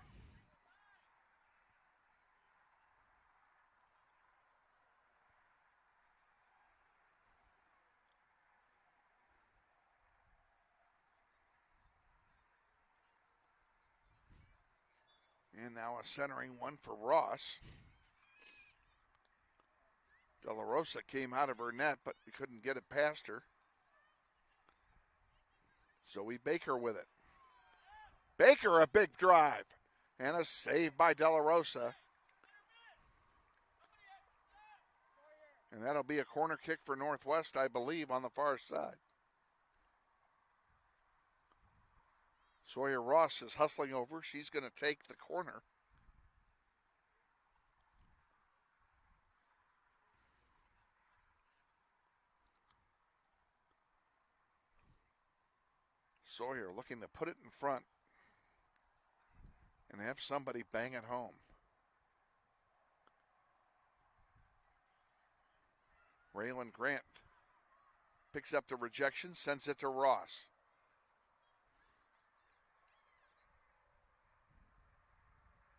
And now a centering one for Ross. De La Rosa came out of her net, but we couldn't get it past her. Zoe Baker with it. Baker, a big drive. And a save by De La Rosa. And that'll be a corner kick for Northwest, I believe, on the far side. Sawyer Ross is hustling over. She's going to take the corner. Sawyer looking to put it in front and have somebody bang it home. Raylan Grant picks up the rejection, sends it to Ross.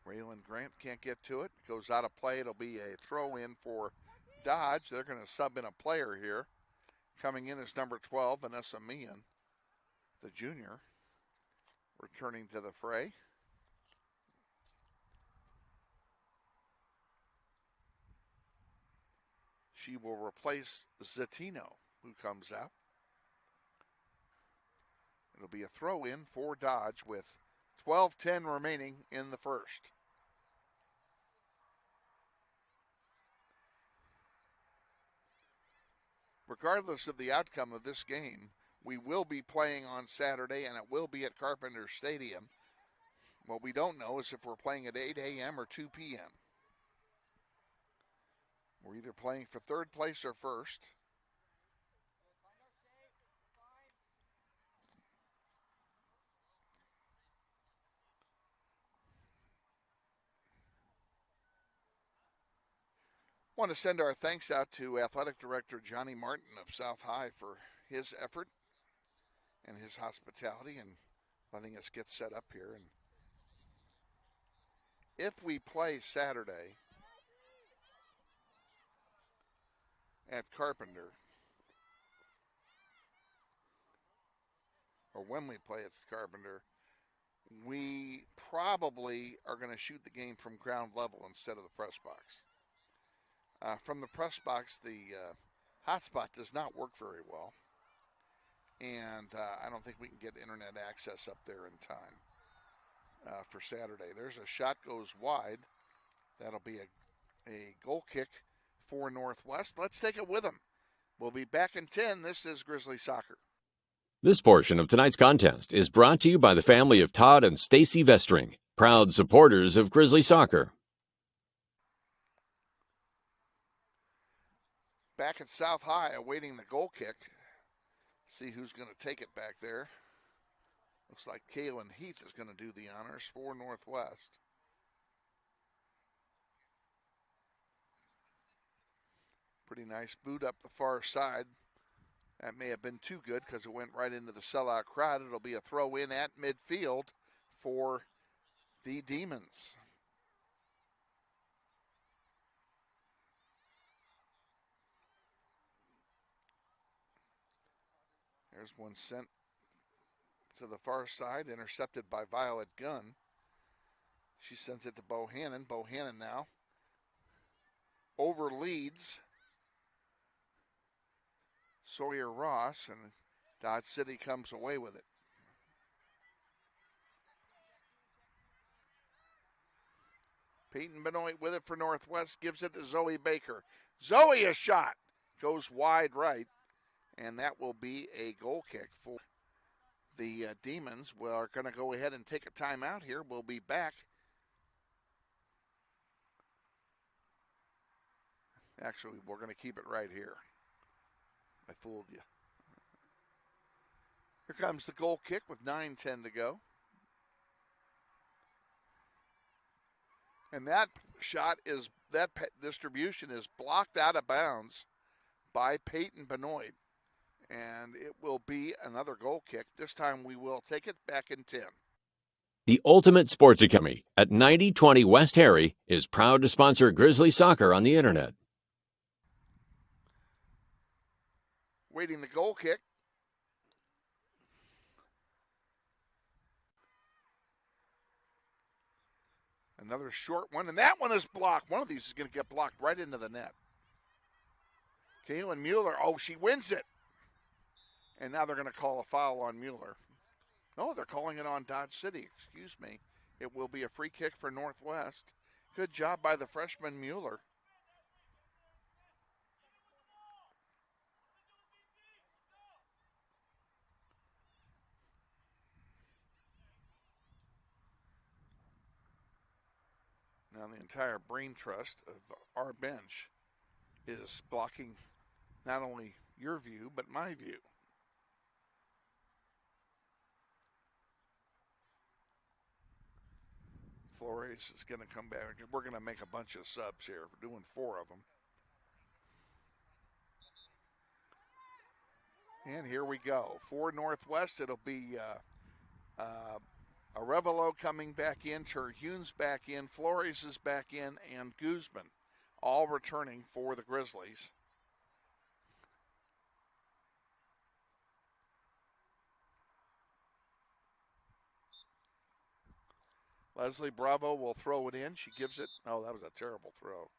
Raylan Grant can't get to it. Goes out of play. It'll be a throw in for Dodge. They're going to sub in a player here. Coming in is number 12, Vanessa Meehan, the junior, returning to the fray. She will replace Zatino, who comes out. It'll be a throw in for Dodge with 12:10 remaining in the first. Regardless of the outcome of this game, we will be playing on Saturday, and it will be at Carpenter Stadium. What we don't know is if we're playing at 8 a.m. or 2 p.m. We're either playing for third place or first. Want to send our thanks out to Athletic Director Johnny Martin of South High for his effort and his hospitality and letting us get set up here. And if we play Saturday at Carpenter, or when we play at Carpenter, we probably are going to shoot the game from ground level instead of the press box. From the press box, the hotspot does not work very well, and I don't think we can get internet access up there in time for Saturday. There's a shot goes wide. That'll be a goal kick for Northwest. Let's take it with them. We'll be back in 10. This is Grizzly Soccer. This portion of tonight's contest is brought to you by the family of Todd and Stacy Vestring, proud supporters of Grizzly Soccer. Back at South High, awaiting the goal kick. See who's going to take it back there. Looks like Kaylin Heath is going to do the honors for Northwest. Pretty nice boot up the far side. That may have been too good because it went right into the sellout crowd. It'll be a throw in at midfield for the Demons. There's one sent to the far side, intercepted by Violet Gunn. She sends it to Bohannon. Bohannon now over leads Sawyer Ross, and Dodge City comes away with it. Peyton Benoit with it for Northwest, gives it to Zoe Baker. Zoe, a shot, goes wide right. And that will be a goal kick for the Demons. We are going to go ahead and take a timeout here. We'll be back. Actually, we're going to keep it right here. I fooled you. Here comes the goal kick with 9:10 to go. And that shot is, that distribution is blocked out of bounds by Peyton Benoit. And it will be another goal kick. This time we will take it back in 10. The Ultimate Sports Academy at 9020 West Harry is proud to sponsor Grizzly Soccer on the internet. Waiting the goal kick. Another short one, and that one is blocked. One of these is going to get blocked right into the net. Kaylin Mueller, oh, she wins it. And now they're going to call a foul on Mueller. No, they're calling it on Dodge City, excuse me. It will be a free kick for Northwest. Good job by the freshman Mueller. Now the entire brain trust of our bench is blocking not only your view, but my view. Flores is going to come back. We're going to make a bunch of subs here. We're doing 4 of them. And here we go. For Northwest, it'll be Arevalo coming back in, Terhune's back in, Flores is back in, and Guzman all returning for the Grizzlies. Leslie Bravo will throw it in. She gives it. Oh, that was a terrible throw.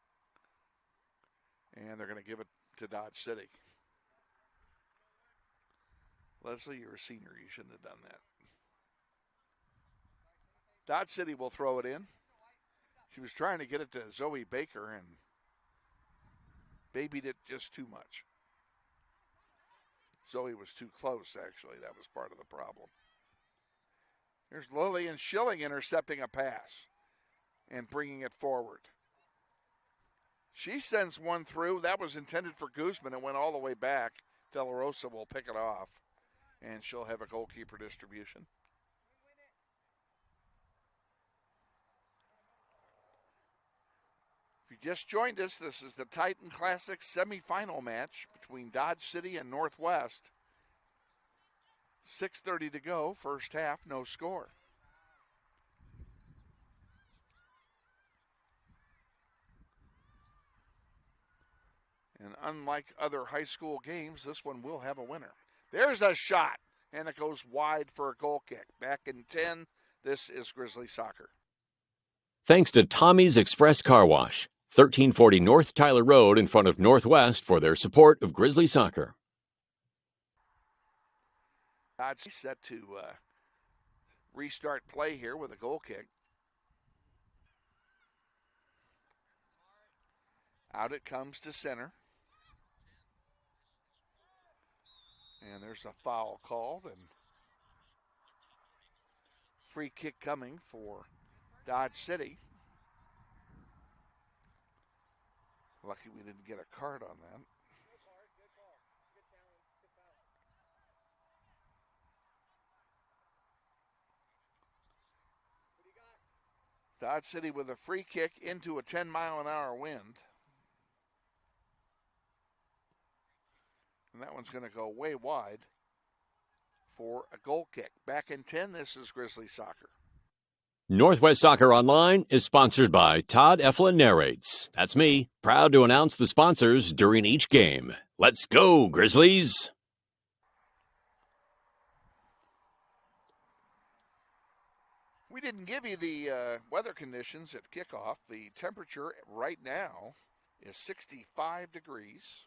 And they're going to give it to Dodge City. Leslie, you're a senior. You shouldn't have done that. Dodge City will throw it in. She was trying to get it to Zoe Baker and babied it just too much. Zoe was too close, actually. That was part of the problem. There's Lillian Schilling intercepting a pass and bringing it forward. She sends one through. That was intended for Guzman. It went all the way back. De La Rosa will pick it off, and she'll have a goalkeeper distribution. If you just joined us, this is the Titan Classic semifinal match between Dodge City and Northwest. 6:30 to go, first half, no score. And unlike other high school games, this one will have a winner. There's a shot, and it goes wide for a goal kick. Back in 10, this is Grizzly Soccer. Thanks to Tommy's Express Car Wash, 1340 North Tyler Road in front of Northwest for their support of Grizzly Soccer. Dodge set to restart play here with a goal kick. Out it comes to center. And there's a foul called, and free kick coming for Dodge City. Lucky we didn't get a card on that. Dodge City with a free kick into a 10-mile-an-hour wind. And that one's going to go way wide for a goal kick. Back in 10, this is Grizzly Soccer. Northwest Soccer Online is sponsored by Todd Eflin Narrates. That's me, proud to announce the sponsors during each game. Let's go, Grizzlies! We didn't give you the weather conditions at kickoff. The temperature right now is 65 degrees.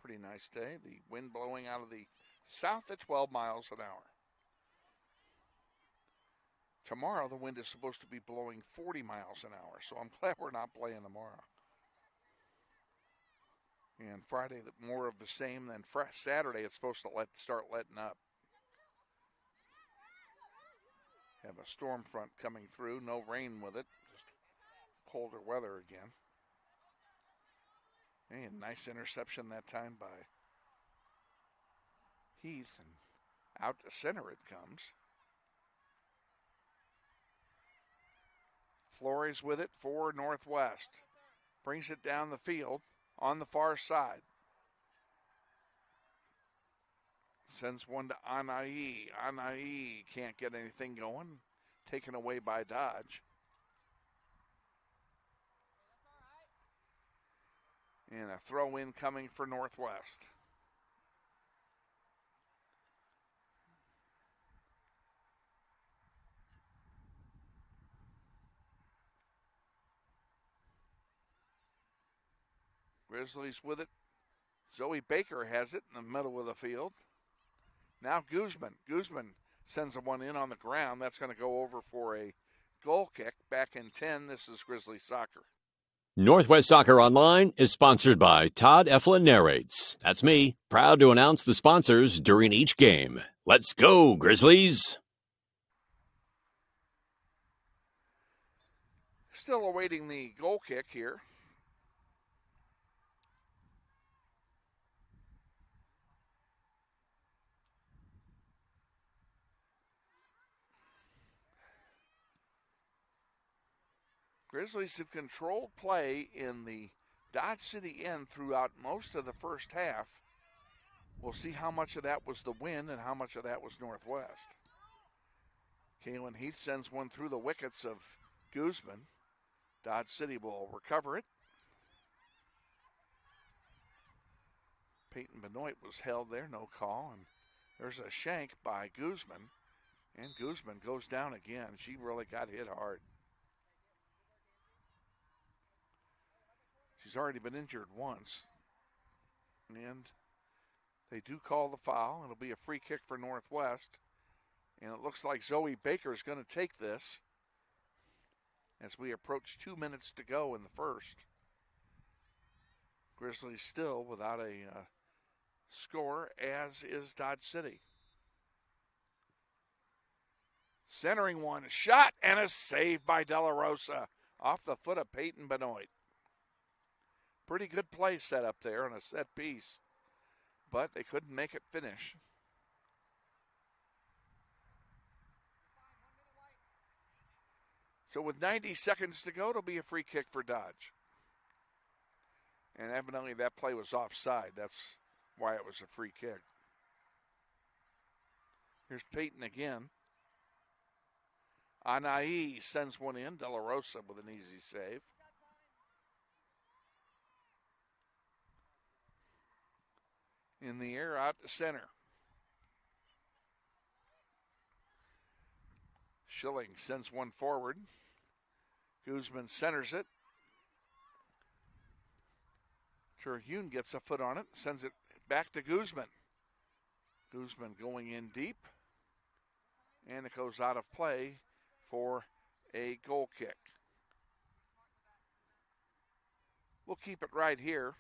Pretty nice day. The wind blowing out of the south at 12 miles an hour. Tomorrow, the wind is supposed to be blowing 40 miles an hour, so I'm glad we're not playing tomorrow. And Friday, more of the same. Then Saturday, it's supposed to start letting up. Have a storm front coming through. No rain with it. Just colder weather again. And nice interception that time by Heath. And out to center it comes. Flores with it for Northwest. Brings it down the field on the far side. Sends one to Anai. Anai can't get anything going. Taken away by Dodge. And a throw in coming for Northwest. Grizzlies with it. Zoe Baker has it in the middle of the field. Now Guzman. Guzman sends one in on the ground. That's going to go over for a goal kick. Back in 10, this is Grizzly Soccer. Northwest Soccer Online is sponsored by Todd Eflin Narrates. That's me, proud to announce the sponsors during each game. Let's go, Grizzlies! Still awaiting the goal kick here. Grizzlies have controlled play in the Dodge City end throughout most of the first half. We'll see how much of that was the wind and how much of that was Northwest. Kaylin Heath sends one through the wickets of Guzman. Dodge City will recover it. Peyton Benoit was held there, no call. And there's a shank by Guzman. And Guzman goes down again. She really got hit hard. She's already been injured once. And they do call the foul. It'll be a free kick for Northwest. And it looks like Zoe Baker is going to take this as we approach 2 minutes to go in the first. Grizzlies still without a score, as is Dodge City. Centering one, shot, and a save by De La Rosa off the foot of Peyton Benoit. Pretty good play set up there on a set piece, but they couldn't make it finish. So with 90 seconds to go, it'll be a free kick for Dodge. And evidently that play was offside. That's why it was a free kick. Here's Peyton again. Anai sends one in. De La Rosa with an easy save. In the air, out to center. Schilling sends one forward. Guzman centers it. Terhune gets a foot on it, sends it back to Guzman. Guzman going in deep. And it goes out of play for a goal kick. We'll keep it right here.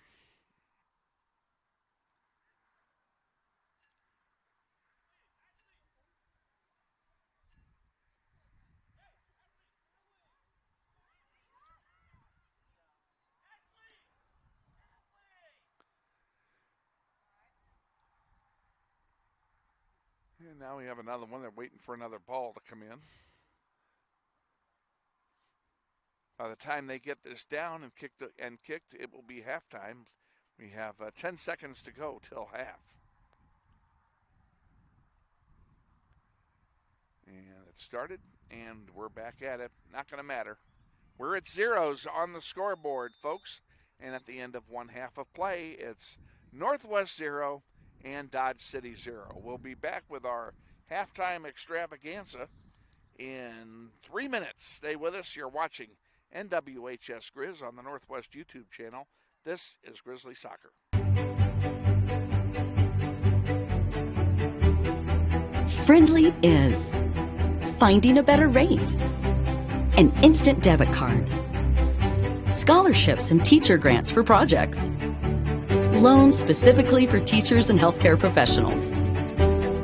And now we have another one. They're waiting for another ball to come in. By the time they get this down and kicked, it will be halftime. We have 10 seconds to go till half. And it started, and we're back at it. Not going to matter. We're at zeros on the scoreboard, folks. And at the end of one half of play, it's Northwest 0 and Dodge City 0. We'll be back with our halftime extravaganza in 3 minutes. Stay with us. You're watching NWHS Grizz on the Northwest YouTube channel. This is Grizzly Soccer. Friendly is finding a better rate, an instant debit card, scholarships and teacher grants for projects, loans specifically for teachers and healthcare professionals,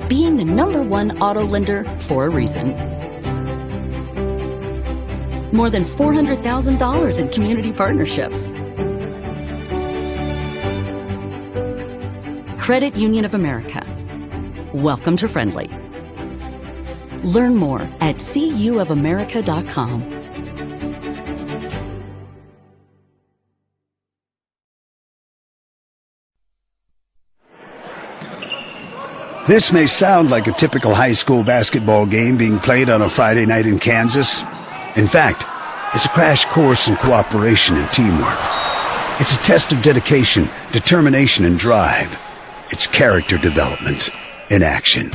being the #1 auto lender for a reason. More than $400,000 in community partnerships. Credit Union of America. Welcome to Friendly. Learn more at cuofamerica.com. This may sound like a typical high school basketball game being played on a Friday night in Kansas. In fact, it's a crash course in cooperation and teamwork. It's a test of dedication, determination, and drive. It's character development in action.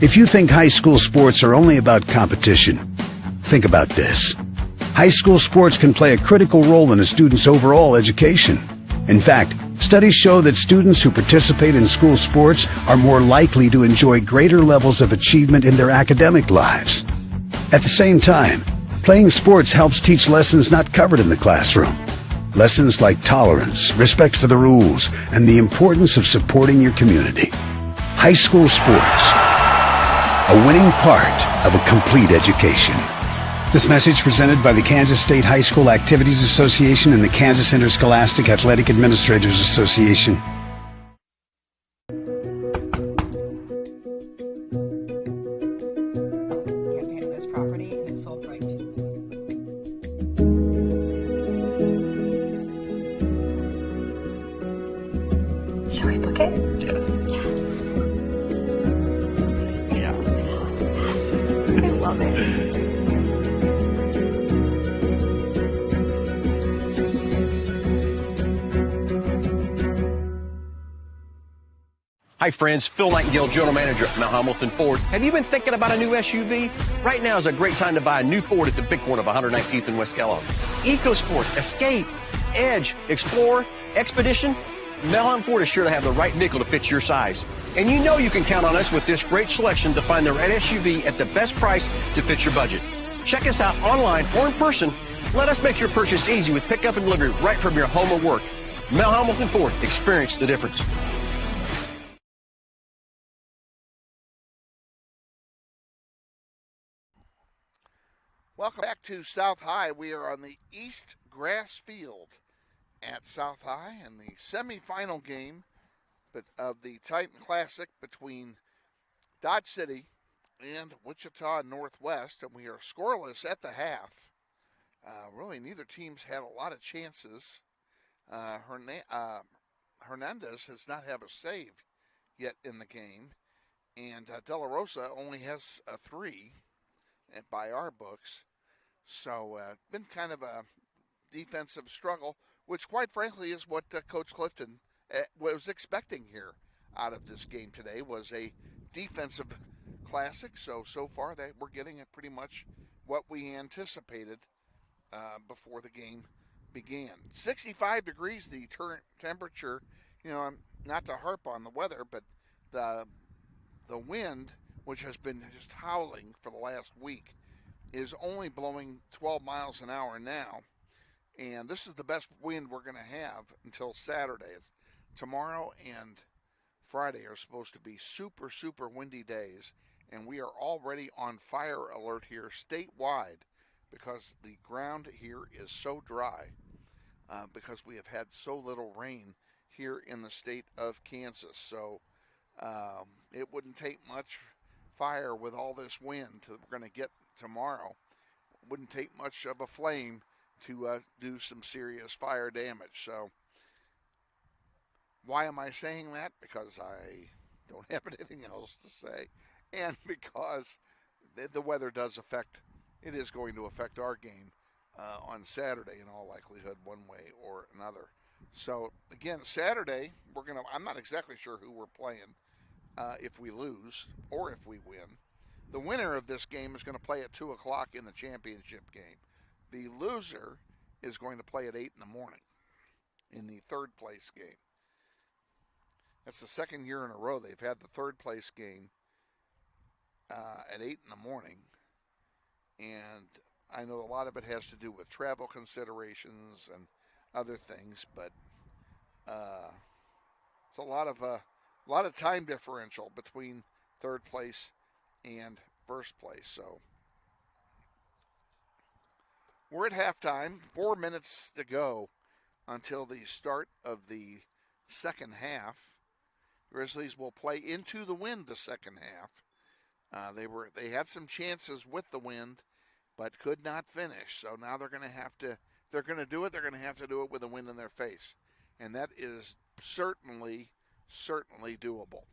If you think high school sports are only about competition, think about this. High school sports can play a critical role in a student's overall education. In fact, Studies show that students who participate in school sports are more likely to enjoy greater levels of achievement in their academic lives. At the same time, playing sports helps teach lessons not covered in the classroom. Lessons like tolerance, respect for the rules, and the importance of supporting your community. High school sports, a winning part of a complete education. This message presented by the Kansas State High School Activities Association and the Kansas Interscholastic Athletic Administrators Association. Campaign this property and it's sold right to Shall we book it? Yes. Yeah. Yes. I love it. Hi friends, Phil Nightingale, General Manager at Mount Hamilton Ford. Have you been thinking about a new SUV? Right now is a great time to buy a new Ford at the big one of 119th and West Kellogg. EcoSport, Escape, Edge, Explorer, Expedition. Mount Hamilton Ford is sure to have the right vehicle to fit your size. And you know you can count on us with this great selection to find the right SUV at the best price to fit your budget. Check us out online or in person. Let us make your purchase easy with pickup and delivery right from your home or work. Mount Hamilton Ford, experience the difference. Welcome back to South High. We are on the East Grass Field at South High in the semifinal game of the Titan Classic between Dodge City and Wichita Northwest, and we are scoreless at the half. Really, neither team's had a lot of chances. Hernandez has not had a save yet in the game, and De La Rosa only has a 3 by our books. So been kind of a defensive struggle, which quite frankly is what Coach Clifton was expecting here out of this game today, was a defensive classic. So far that we're getting it pretty much what we anticipated before the game began. 65 degrees the temperature. You know, not to harp on the weather, but the wind, which has been just howling for the last week, is only blowing 12 miles an hour now. And this is the best wind we're going to have until Saturday. Tomorrow and Friday are supposed to be super, super windy days. And we are already on fire alert here statewide because the ground here is so dry because we have had so little rain here in the state of Kansas. So it wouldn't take much fire with all this wind that we're going to get tomorrow. It wouldn't take much of a flame to do some serious fire damage. So why am I saying that? Because I don't have anything else to say, and because the weather does affect, it is going to affect our game on Saturday in all likelihood, one way or another. So again, Saturday I'm not exactly sure who we're playing if we lose or if we win. The winner of this game is going to play at 2 o'clock in the championship game. The loser is going to play at 8 in the morning in the third place game. That's the second year in a row they've had the third place game at 8 in the morning. And I know a lot of it has to do with travel considerations and other things, but it's a lot of time differential between third place and first place. So we're at halftime, 4 minutes to go until the start of the second half. Grizzlies will play into the wind the second half. They had some chances with the wind, but could not finish. So now they're going to have to, if they're going to do it, they're going to have to do it with the wind in their face. And that is certainly doable.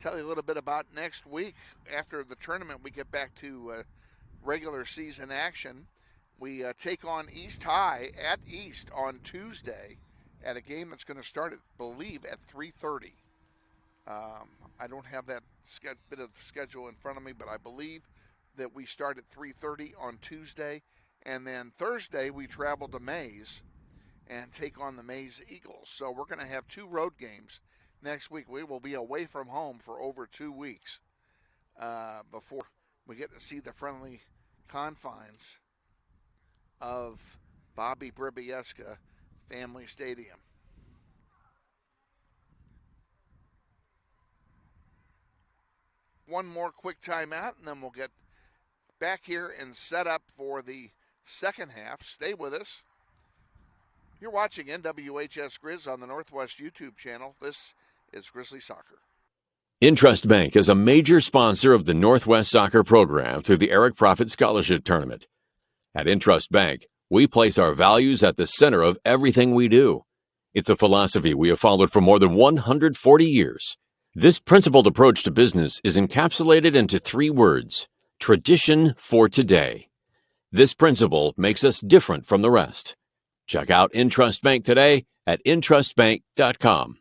Tell you a little bit about next week. After the tournament, we get back to regular season action. We take on East High at East on Tuesday at a game that's going to start, I believe, at 3:30. I don't have that bit of schedule in front of me, but I believe that we start at 3:30 on Tuesday. And then Thursday, we travel to Mays and take on the Mays Eagles. So we're going to have 2 road games next week. We will be away from home for over 2 weeks before we get to see the friendly confines of Bobby Bribieska Family Stadium. One more quick timeout, and then we'll get back here and set up for the second half. Stay with us. You're watching NWHS Grizz on the Northwest YouTube channel. This is Grizzly Soccer. Intrust Bank is a major sponsor of the Northwest Soccer program through the Eric Profit Scholarship Tournament. At Intrust Bank, we place our values at the center of everything we do. It's a philosophy we have followed for more than 140 years. This principled approach to business is encapsulated into 3 words: tradition for today. This principle makes us different from the rest. Check out Intrust Bank today at intrustbank.com.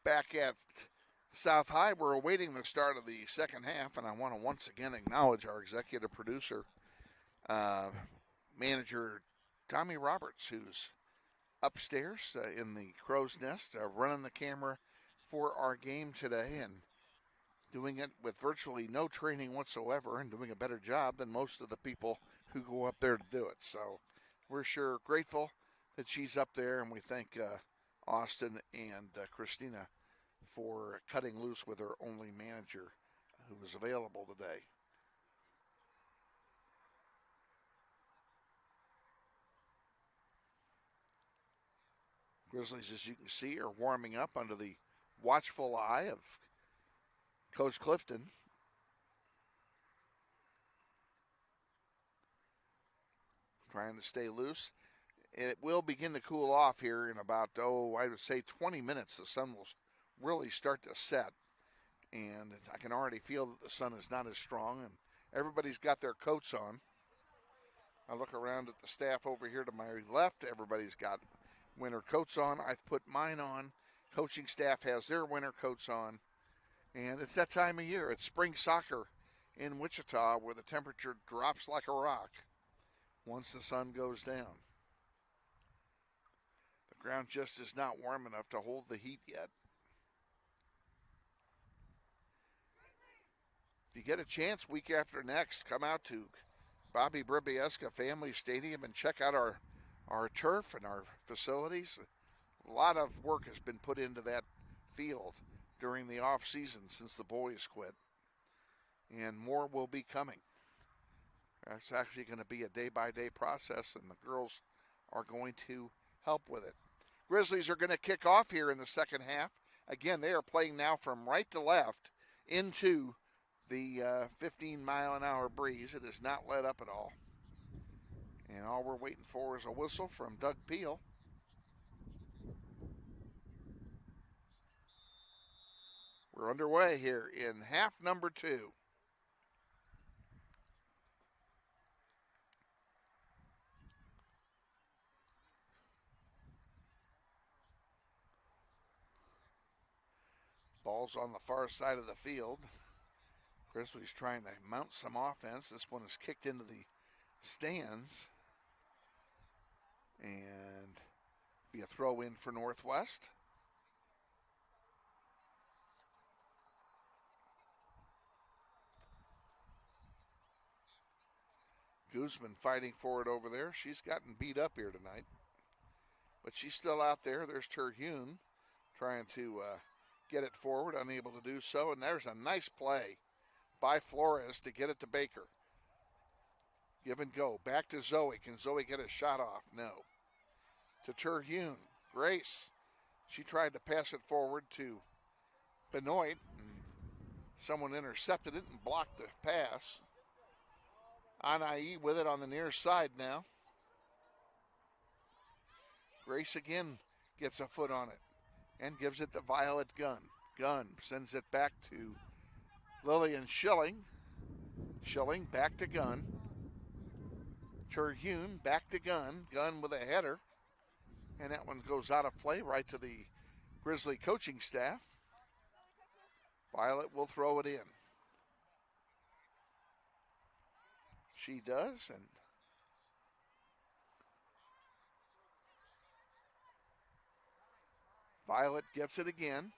Back at South High, we're awaiting the start of the second half, and I want to once again acknowledge our executive producer, manager Tomi Roberts, who's upstairs in the crow's nest, running the camera for our game today and doing it with virtually no training whatsoever and doing a better job than most of the people who go up there to do it. So we're sure grateful that she's up there, and we thank Austin and Christina for cutting loose with her only manager who was available today. Grizzlies, as you can see, are warming up under the watchful eye of Coach Clifton. Trying to stay loose. It will begin to cool off here in about, I would say 20 minutes. The sun will really start to set. And I can already feel that the sun is not as strong, and everybody's got their coats on. I look around at the staff over here to my left. Everybody's got winter coats on. I've put mine on. Coaching staff has their winter coats on. And it's that time of year. It's spring soccer in Wichita, where the temperature drops like a rock once the sun goes down. The ground just is not warm enough to hold the heat yet. If you get a chance week after next, come out to Bobby Bribieska Family Stadium and check out our turf and our facilities. A lot of work has been put into that field during the off season since the boys quit, and more will be coming. It's actually going to be a day-by-day process, and the girls are going to help with it. Grizzlies are going to kick off here in the second half. Again, they are playing now from right to left into the 15-mile-an-hour breeze. It has not let up at all. And all we're waiting for is a whistle from Doug Peel. We're underway here in half number 2. Ball's on the far side of the field. Grizzlies trying to mount some offense. This one is kicked into the stands. And be a throw in for Northwest. Guzman fighting for it over there. She's gotten beat up here tonight, but she's still out there. There's Terhune trying to get it forward, unable to do so. And there's a nice play by Flores to get it to Baker. Give and go. Back to Zoe. Can Zoe get a shot off? No. To Terhune. Grace. She tried to pass it forward to Benoit. And someone intercepted it and blocked the pass. Anai with it on the near side now. Grace again gets a foot on it and gives it to Violet Gunn. Gunn sends it back to Lillian Schilling. Schilling back to Gunn. Terhune back to Gunn. Gunn with a header. And that one goes out of play right to the Grizzly coaching staff. Violet will throw it in. She does, and Violet gets it again.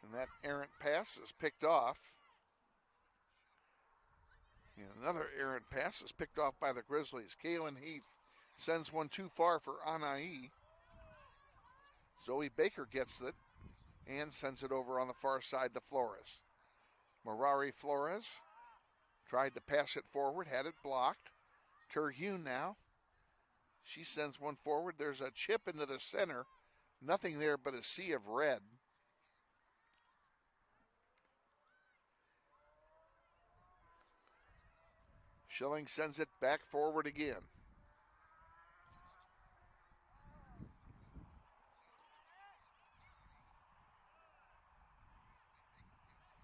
And that errant pass is picked off. And another errant pass is picked off by the Grizzlies. Kaylin Heath sends one too far for Anai. Zoe Baker gets it and sends it over on the far side to Flores. Mirari Flores tried to pass it forward, had it blocked. Terhune now. She sends one forward. There's a chip into the center. Nothing there but a sea of red. Schilling sends it back forward again.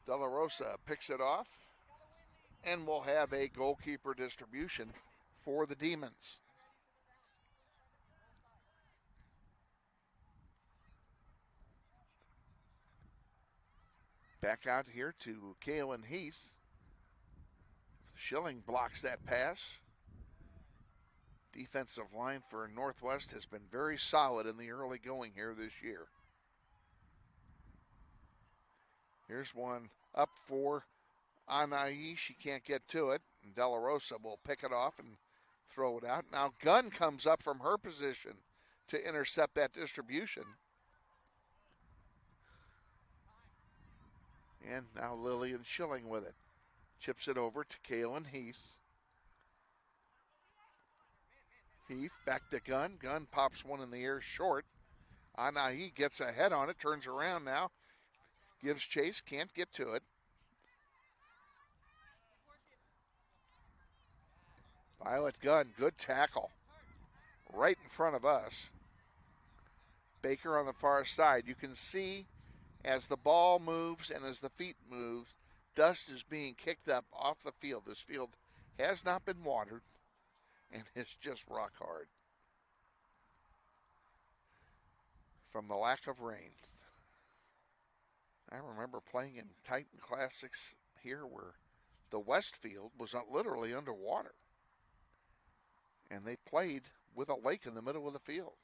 De La Rosa picks it off, and we'll have a goalkeeper distribution for the Demons. Back out here to Kaylin Heath. Schilling blocks that pass. Defensive line for Northwest has been very solid in the early going here this year. Here's one up for Anai. She can't get to it. And De La Rosa will pick it off and throw it out. Now Gunn comes up from her position to intercept that distribution. And now Lillian Schilling with it. Chips it over to Kaylin Heath. Heath back to Gunn. Gunn pops one in the air short. Anai gets a head on it, turns around now. Gives chase, can't get to it. Violet Gunn, good tackle. Right in front of us. Baker on the far side. You can see as the ball moves and as the feet move, dust is being kicked up off the field. This field has not been watered, and it's just rock hard from the lack of rain. I remember playing in Titan Classics here where the West Field was literally underwater. And they played with a lake in the middle of the field.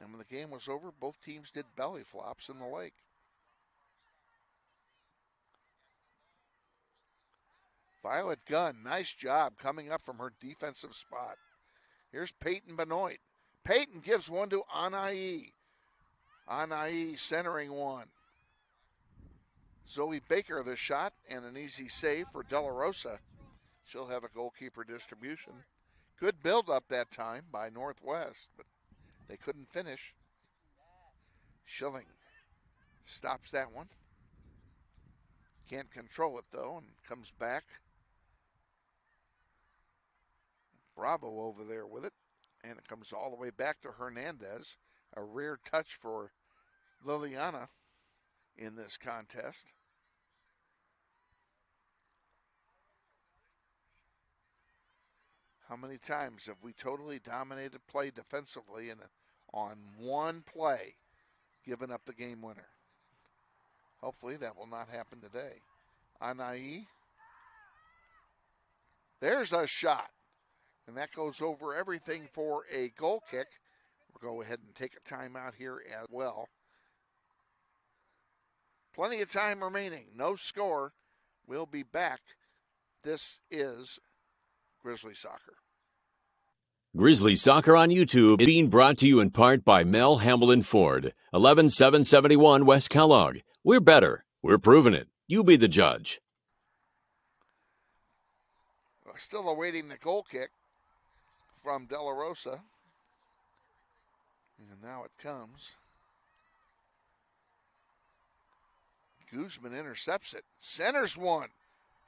And when the game was over, both teams did belly flops in the lake. Violet Gunn, nice job coming up from her defensive spot. Here's Peyton Benoit. Peyton gives one to Anai. Anai centering one. Zoe Baker the shot and an easy save for De La Rosa. She'll have a goalkeeper distribution. Good build up that time by Northwest, but they couldn't finish. Schilling stops that one. Can't control it though and comes back. Bravo over there with it, and it comes all the way back to Hernandez. A rare touch for Liliana in this contest. How many times have we totally dominated play defensively and on one play given up the game winner? Hopefully that will not happen today. Anai. There's a shot. And that goes over everything for a goal kick. We'll go ahead and take a timeout here as well. Plenty of time remaining. No score. We'll be back. This is Grizzly Soccer. Grizzly Soccer on YouTube is being brought to you in part by Mel Hamlin Ford, 11771 West Kellogg. We're better. We're proving it. You be the judge. Still awaiting the goal kick from De La Rosa. And now it comes. Guzman intercepts it. Centers one.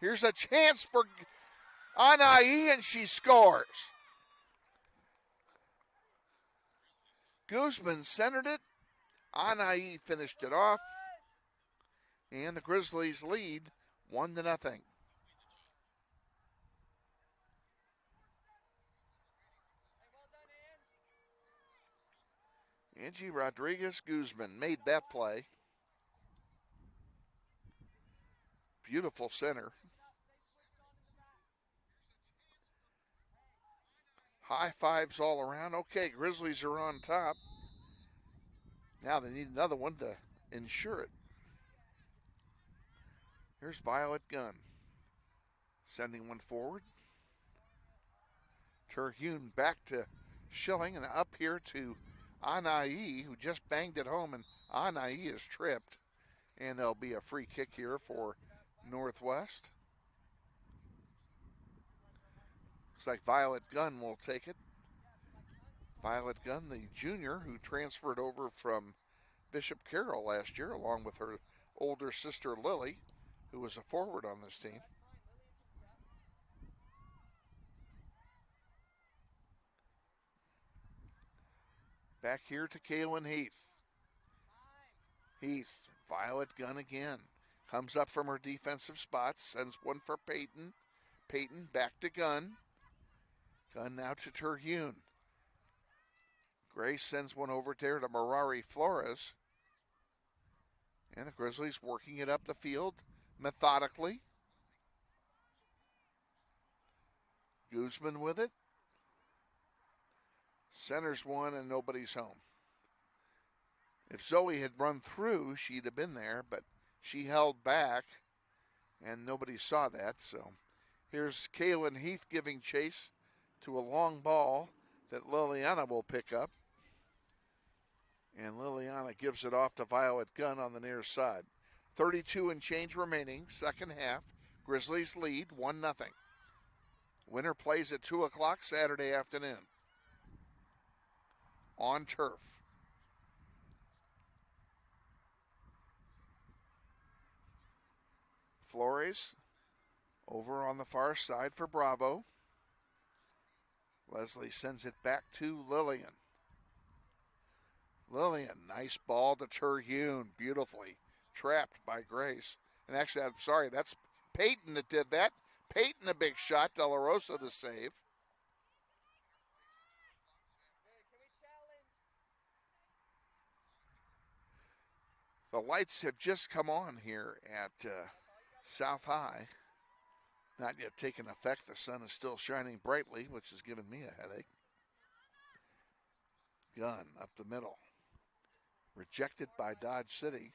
Here's a chance for Anai, and she scores. Guzman centered it. Anai finished it off. And the Grizzlies lead 1-0. Angie Rodriguez-Guzman made that play. Beautiful center. High fives all around. Okay, Grizzlies are on top. Now they need another one to ensure it. Here's Violet Gunn. Sending one forward. Terhune back to Schilling and up here to Anai, who just banged it home, and Anai is tripped. And there'll be a free kick here for Northwest. Looks like Violet Gunn will take it. Violet Gunn, the junior who transferred over from Bishop Carroll last year, along with her older sister Lily, who was a forward on this team. Back here to Kaylin Heath. Heath, Violet Gunn again. Comes up from her defensive spot, sends one for Peyton. Peyton back to Gunn. Gunn now to Terhune. Grace sends one over there to Mirari Flores. And the Grizzlies working it up the field methodically. Guzman with it. Centers one and nobody's home. If Zoe had run through, she'd have been there, but she held back and nobody saw that. So here's Kaylin Heath giving chase to a long ball that Liliana will pick up. And Liliana gives it off to Violet Gunn on the near side. 32 and change remaining, second half. Grizzlies lead 1-0. Winner plays at 2 o'clock Saturday afternoon on turf. Flores over on the far side for Bravo. Leslie sends it back to Lillian. Lillian, nice ball to Terhune, beautifully trapped by Grace. And actually, I'm sorry, that's Peyton that did that. Peyton, a big shot. De La Rosa, the save. The lights have just come on here at South High. Not yet taken effect. The sun is still shining brightly, which has given me a headache. Gunn up the middle. Rejected by Dodge City.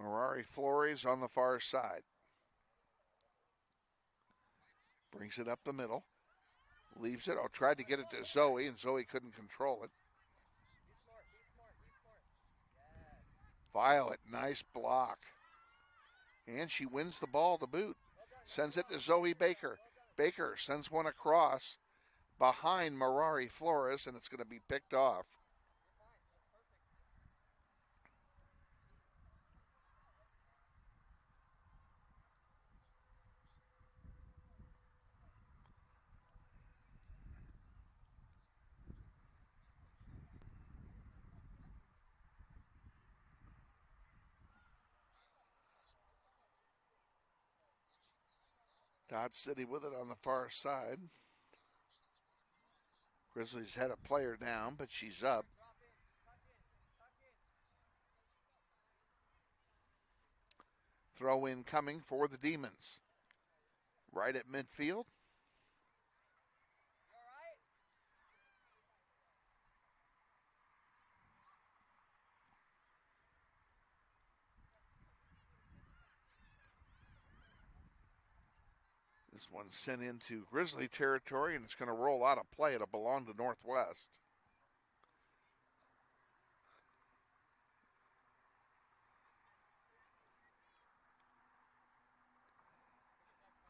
Mirari Flores on the far side. Brings it up the middle. Leaves it. Tried to get it to Zoe, and Zoe couldn't control it. Violet, nice block. And she wins the ball to boot. Sends it to Zoe Baker. Baker sends one across behind Mirari Flores, and it's going to be picked off. Dodge City with it on the far side. Grizzlies had a player down, but she's up. Throw in coming for the Demons. Right at midfield. This one's sent into Grizzly territory, and it's going to roll out of play. It'll belong to Northwest.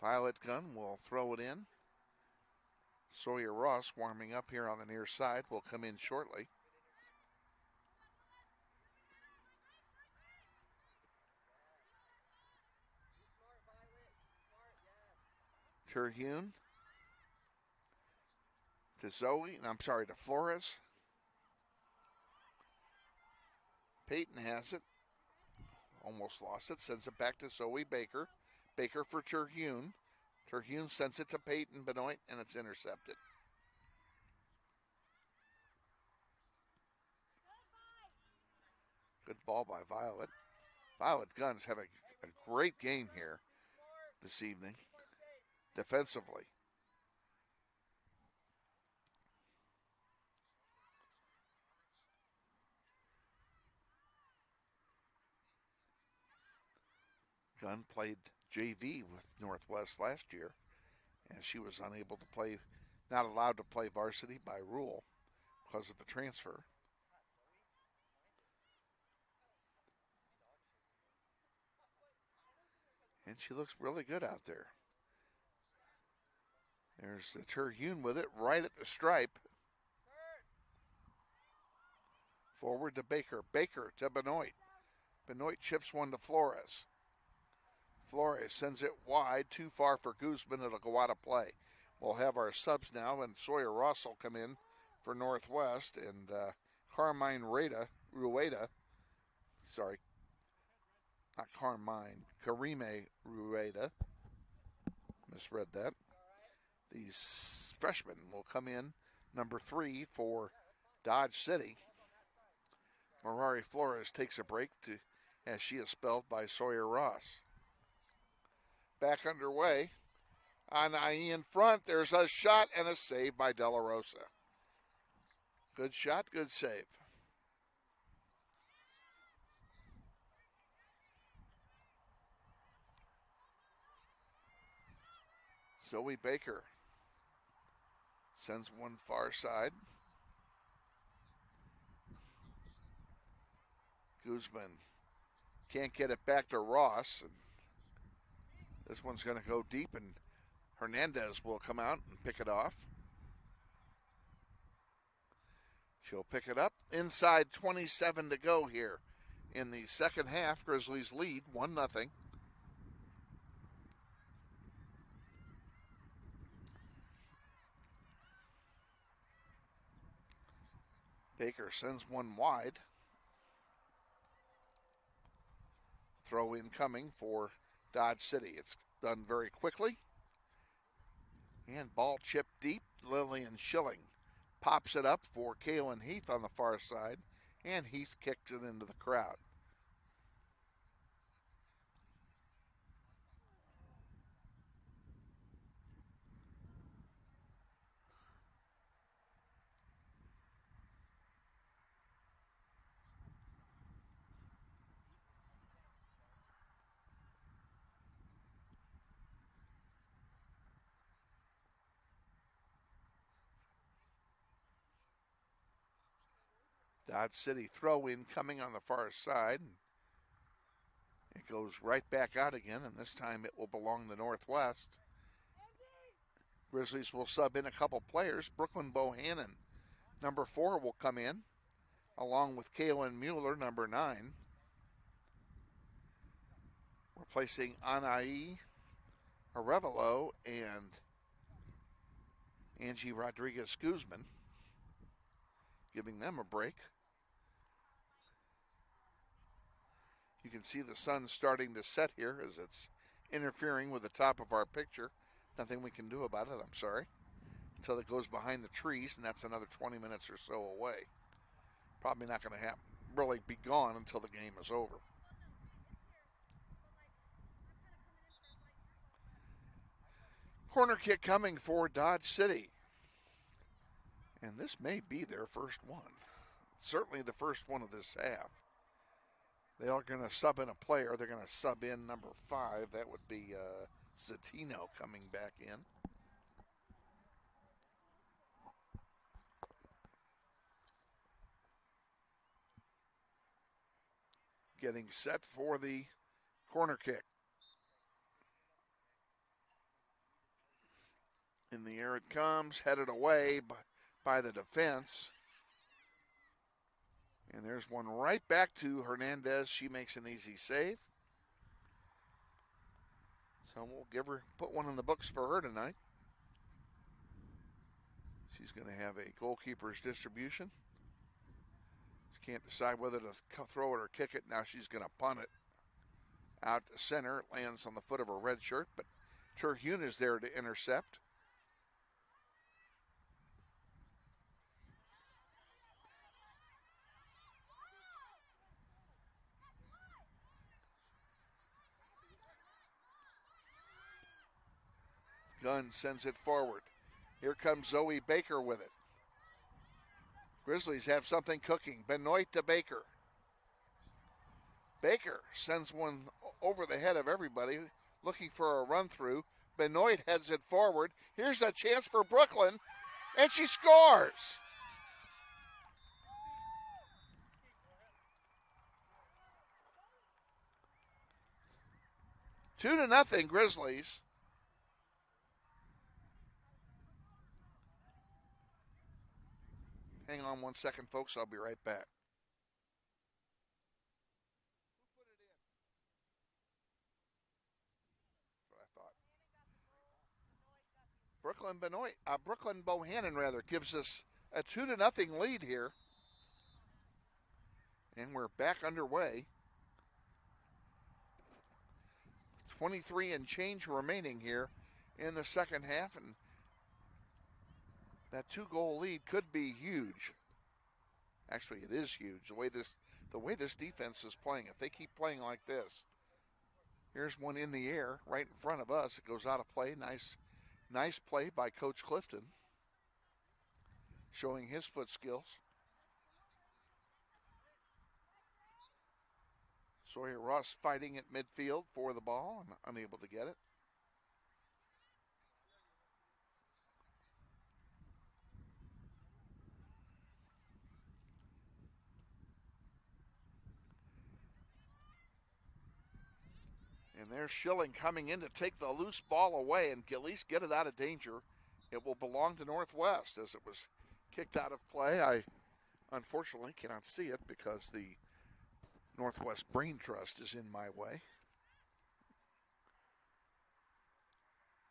Violet Gunn will throw it in. Sawyer Ross warming up here on the near side will come in shortly. Terhune to to Flores. Peyton has it. Almost lost it. Sends it back to Zoe Baker. Baker for Terhune. Terhune sends it to Peyton Benoit, and it's intercepted. Good ball by Violet. Violet Guns have a great game here this evening, defensively. Gunn played JV with Northwest last year, and she was unable to play, not allowed to play varsity by rule because of the transfer. And she looks really good out there. There's the Terhune with it right at the stripe. Forward to Baker. Baker to Benoit. Benoit chips one to Flores. Flores sends it wide, too far for Guzman. It'll go out of play. We'll have our subs now, and Sawyer Ross will come in for Northwest, and Carmine Rueda, sorry, not Carmine, Karime Rueda, misread that. These freshmen will come in, number 3 for Dodge City. Mirari Flores takes a break as she is spelled by Sawyer Ross. Back underway. Anai in front. There's a shot and a save by De La Rosa. Good shot, good save. Zoe Baker sends one far side. Guzman can't get it back to Ross. And this one's going to go deep, and Hernandez will come out and pick it off. She'll pick it up. Inside 27 to go here in the second half. Grizzlies lead 1-0. Baker sends one wide. Throw in coming for Dodge City. It's done very quickly. And ball chipped deep. Lillian Schilling pops it up for Kaylin Heath on the far side. And Heath kicks it into the crowd. Dodge City throw in coming on the far side. It goes right back out again, and this time it will belong to Northwest. Grizzlies will sub in a couple players. Brooklyn Bohannon, number 4, will come in, along with Kaylin Mueller, number 9. Replacing Anai Arevalo and Angie Rodriguez Guzman, giving them a break. You can see the sun starting to set here as it's interfering with the top of our picture. Nothing we can do about it, I'm sorry. Until it goes behind the trees, and that's another 20 minutes or so away. Probably not going to really be gone until the game is over. Corner kick coming for Dodge City. And this may be their first one. Certainly the first one of this half. They are going to sub in a player. They're going to sub in number 5. That would be Zatino coming back in. Getting set for the corner kick. In the air it comes, headed away by the defense. And there's one right back to Hernandez. She makes an easy save. So we'll put one in the books for her tonight. She's going to have a goalkeeper's distribution. She can't decide whether to throw it or kick it. Now she's going to punt it. Out to center, lands on the foot of her red shirt, but Terhune is there to intercept. Gunn sends it forward. Here comes Zoe Baker with it. Grizzlies have something cooking. Benoit to Baker. Baker sends one over the head of everybody, looking for a run through. Benoit heads it forward. Here's a chance for Brooklyn, and she scores. Two to nothing, Grizzlies. Hang on 1 second, folks. I'll be right back. Brooklyn Bohannon gives us a 2-0 lead here. And we're back underway. 23 and change remaining here in the second half, and that 2-goal lead could be huge. Actually, it is huge. The way this defense is playing. If they keep playing like this, here's one in the air right in front of us. It goes out of play. Nice play by Coach Clifton, showing his foot skills. Sawyer Ross fighting at midfield for the ball and unable to get it. And there's Schilling coming in to take the loose ball away and at least get it out of danger. It will belong to Northwest as it was kicked out of play. I unfortunately cannot see it because the Northwest Brain Trust is in my way.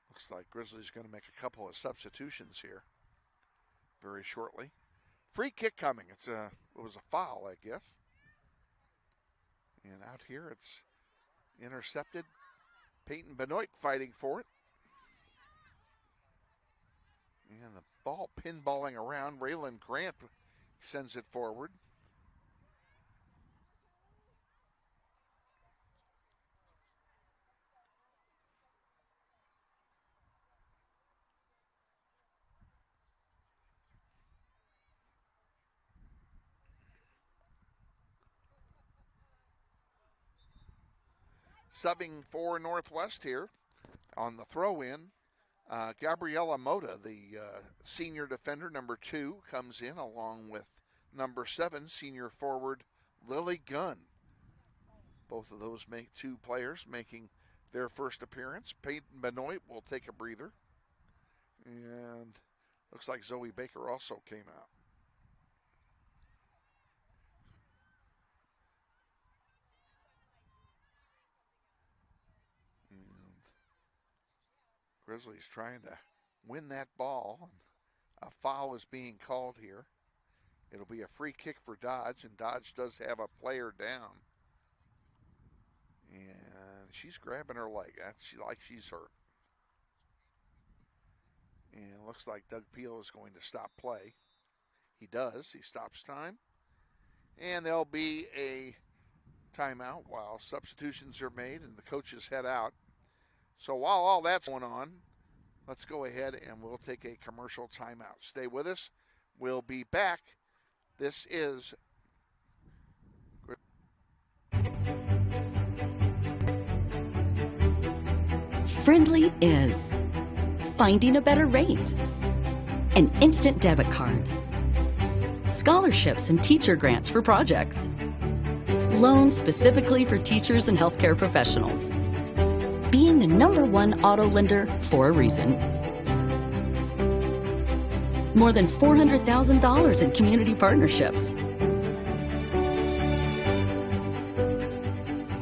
Looks like Grizzlies going to make a couple of substitutions here very shortly. Free kick coming. It was a foul, I guess. And out here it's intercepted. Peyton Benoit fighting for it. And the ball pinballing around. Raylan Grant sends it forward. Subbing for Northwest here on the throw-in, Gabriella Mota, the senior defender, number 2, comes in along with number 7, senior forward Lily Gunn. Both of those make 2 players making their first appearance. Peyton Benoit will take a breather. And looks like Zoe Baker also came out. Grizzlies trying to win that ball. A foul is being called here. It'll be a free kick for Dodge, and Dodge does have a player down. And she's grabbing her leg. She's hurt. And it looks like Doug Peel is going to stop play. He does. He stops time. And there'll be a timeout while substitutions are made and the coaches head out. So while all that's going on, let's go ahead and we'll take a commercial timeout. Stay with us. We'll be back. This is Friendly is finding a better rate, an instant debit card, scholarships and teacher grants for projects, loans specifically for teachers and healthcare professionals, being the #1 auto lender for a reason. More than $400,000 in community partnerships.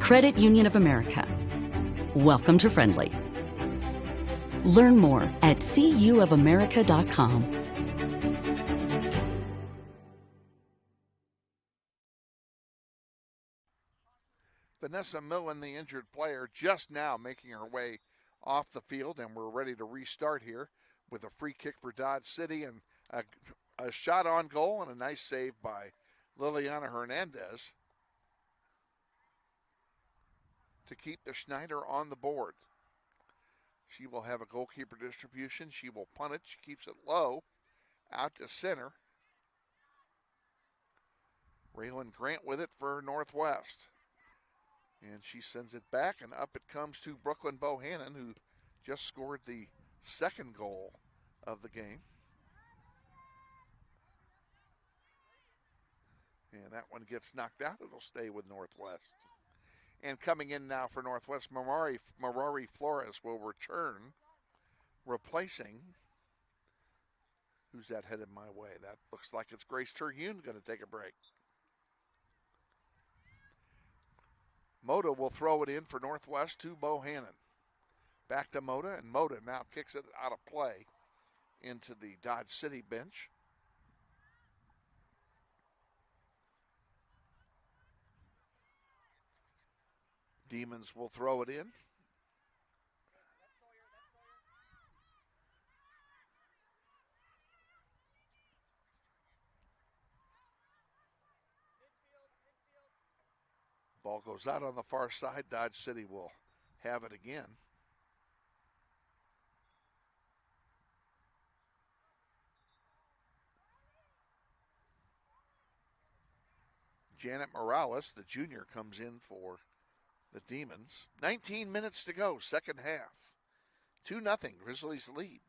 Credit Union of America. Welcome to Friendly. Learn more at cuofamerica.com. Vanessa Millen, the injured player, just now making her way off the field, and we're ready to restart here with a free kick for Dodge City and a shot on goal and a nice save by Liliana Hernandez to keep the Schneider on the board. She will have a goalkeeper distribution. She will punt it. She keeps it low out to center. Raylan Grant with it for Northwest. And she sends it back, and up it comes to Brooklyn Bohannon, who just scored the second goal of the game. And that one gets knocked out. It'll stay with Northwest. And coming in now for Northwest, Marari Flores will return, replacing, who's that headed my way? That looks like it's Grace Terhune going to take a break. Moda will throw it in for Northwest to Bohannon. Back to Moda, and Moda now kicks it out of play into the Dodge City bench. Demons will throw it in. Ball goes out on the far side. Dodge City will have it again. Janet Morales, the junior, comes in for the Demons. 19 minutes to go, second half. 2-0, Grizzlies lead.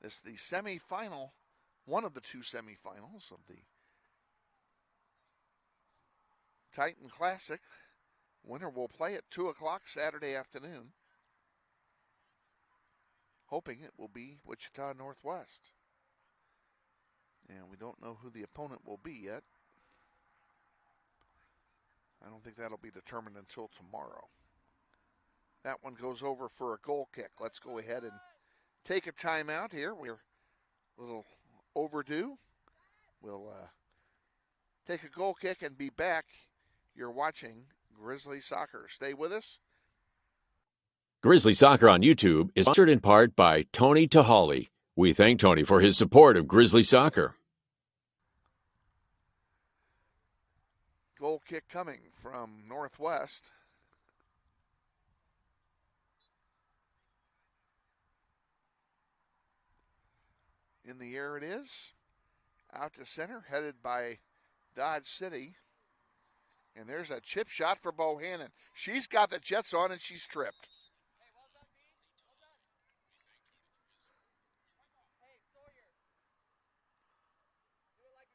This is the semifinal, one of the two semifinals of the Titan Classic. Winner will play at 2 o'clock Saturday afternoon. Hoping it will be Wichita Northwest. And we don't know who the opponent will be yet. I don't think that'll be determined until tomorrow. That one goes over for a goal kick. Let's go ahead and take a timeout here. We're a little overdue. We'll take a goal kick and be back. You're watching Grizzly Soccer. Stay with us. Grizzly Soccer on YouTube is sponsored in part by Tony Tahali. We thank Tony for his support of Grizzly Soccer. Goal kick coming from Northwest. In the air it is. Out to center, headed by Dodge City. And there's a chip shot for Bohannon. She's got the Jets on and she's tripped.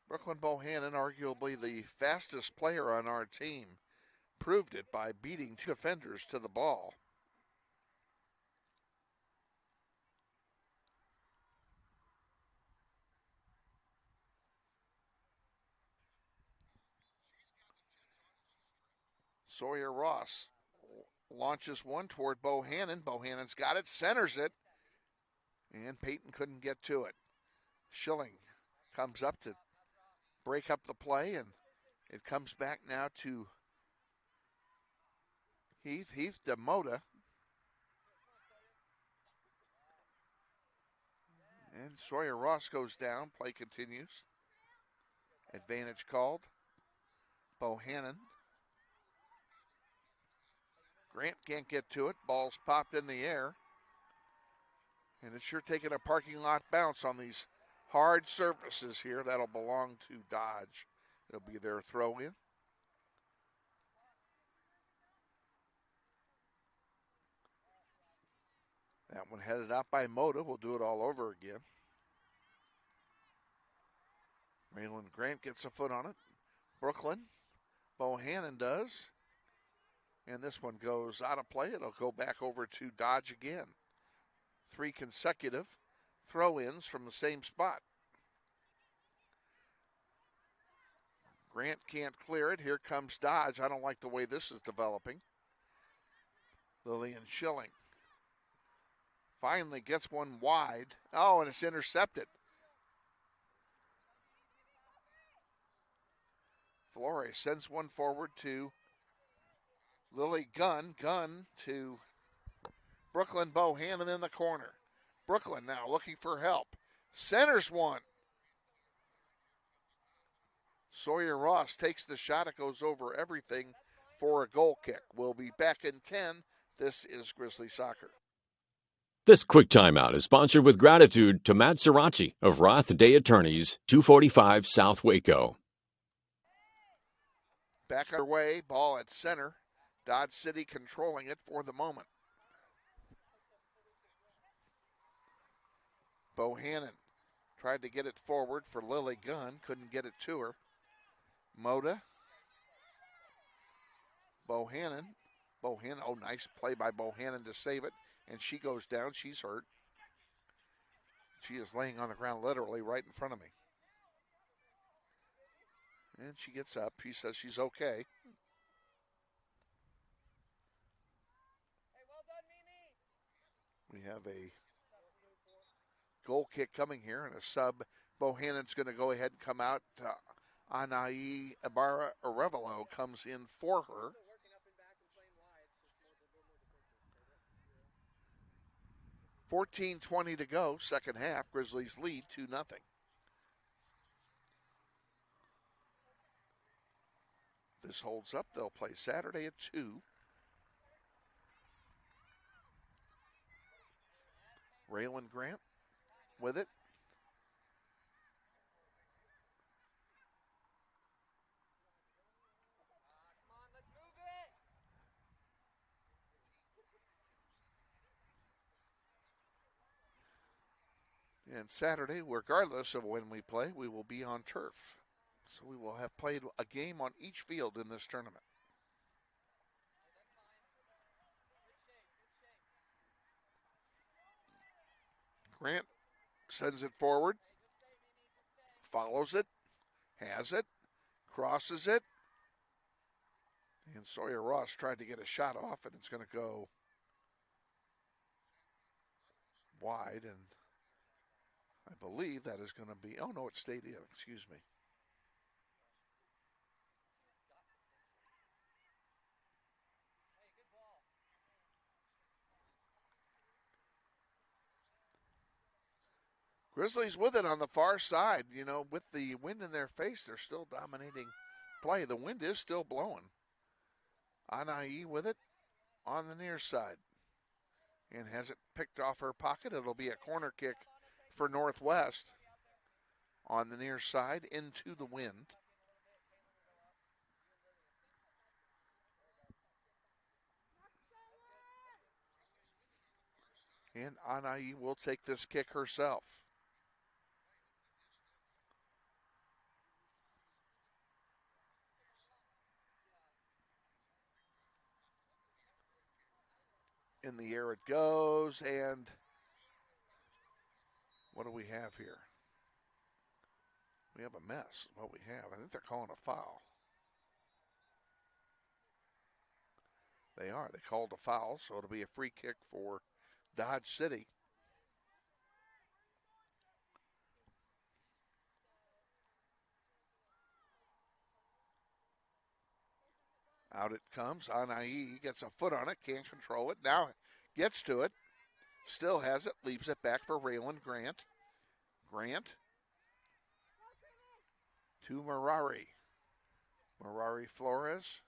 Brooklyn Bohannon, arguably the fastest player on our team, proved it by beating two defenders to the ball. Sawyer Ross launches one toward Bohannon. Bohannon's got it, centers it, and Peyton couldn't get to it. Schilling comes up to break up the play, and it comes back now to Heath. Heath to Moda. And Sawyer Ross goes down. Play continues. Advantage called. Bohannon. Grant can't get to it. Ball's popped in the air. And it's sure taking a parking lot bounce on these hard surfaces here. That'll belong to Dodge. It'll be their throw in. That one headed out by Moda. We'll do it all over again. Raylan Grant gets a foot on it. Brooklyn. Bohannon does. And this one goes out of play. It'll go back over to Dodge again. 3 consecutive throw-ins from the same spot. Grant can't clear it. Here comes Dodge. I don't like the way this is developing. Lillian Schilling finally gets one wide. Oh, and it's intercepted. Flores sends one forward to Lily Gunn. Gunn to Brooklyn Bohannon in the corner. Brooklyn now looking for help. Centers one. Sawyer Ross takes the shot. It goes over everything for a goal kick. We'll be back in 10. This is Grizzly Soccer. This quick timeout is sponsored with gratitude to Matt Sirachi of Roth Day Attorneys, 245 South Waco. Back underway, ball at center. Dodge City controlling it for the moment. Bohannon tried to get it forward for Lily Gunn. Couldn't get it to her. Moda. Bohannon. Oh, nice play by Bohannon to save it. And she goes down. She's hurt. She is laying on the ground literally right in front of me. And she gets up. She says she's okay. We have a goal kick coming here and a sub. Bohannon's going to go ahead and come out. Anai Ibarra Arevalo comes in for her. $14:20 to go, second half. Grizzlies lead 2-0. This holds up. They'll play Saturday at 2. Raylan Grant with it. And Saturday, regardless of when we play, we will be on turf. So we will have played a game on each field in this tournament. Grant sends it forward, follows it, has it, crosses it. And Sawyer Ross tried to get a shot off, and it's going to go wide. And I believe that is going to be, oh no, it stayed in, excuse me. Grizzlies with it on the far side. You know, with the wind in their face, they're still dominating play. The wind is still blowing. Anai with it on the near side. And has it picked off her pocket. It'll be a corner kick for Northwest on the near side into the wind. And Anai will take this kick herself. In the air it goes, and what do we have here? We have a mess. What we have, I think they're calling a foul. They are. They called a foul, so it'll be a free kick for Dodge City. Out it comes. Anai gets a foot on it, can't control it. Now gets to it, still has it, leaves it back for Raylan Grant. Grant to Marari. Marari Flores.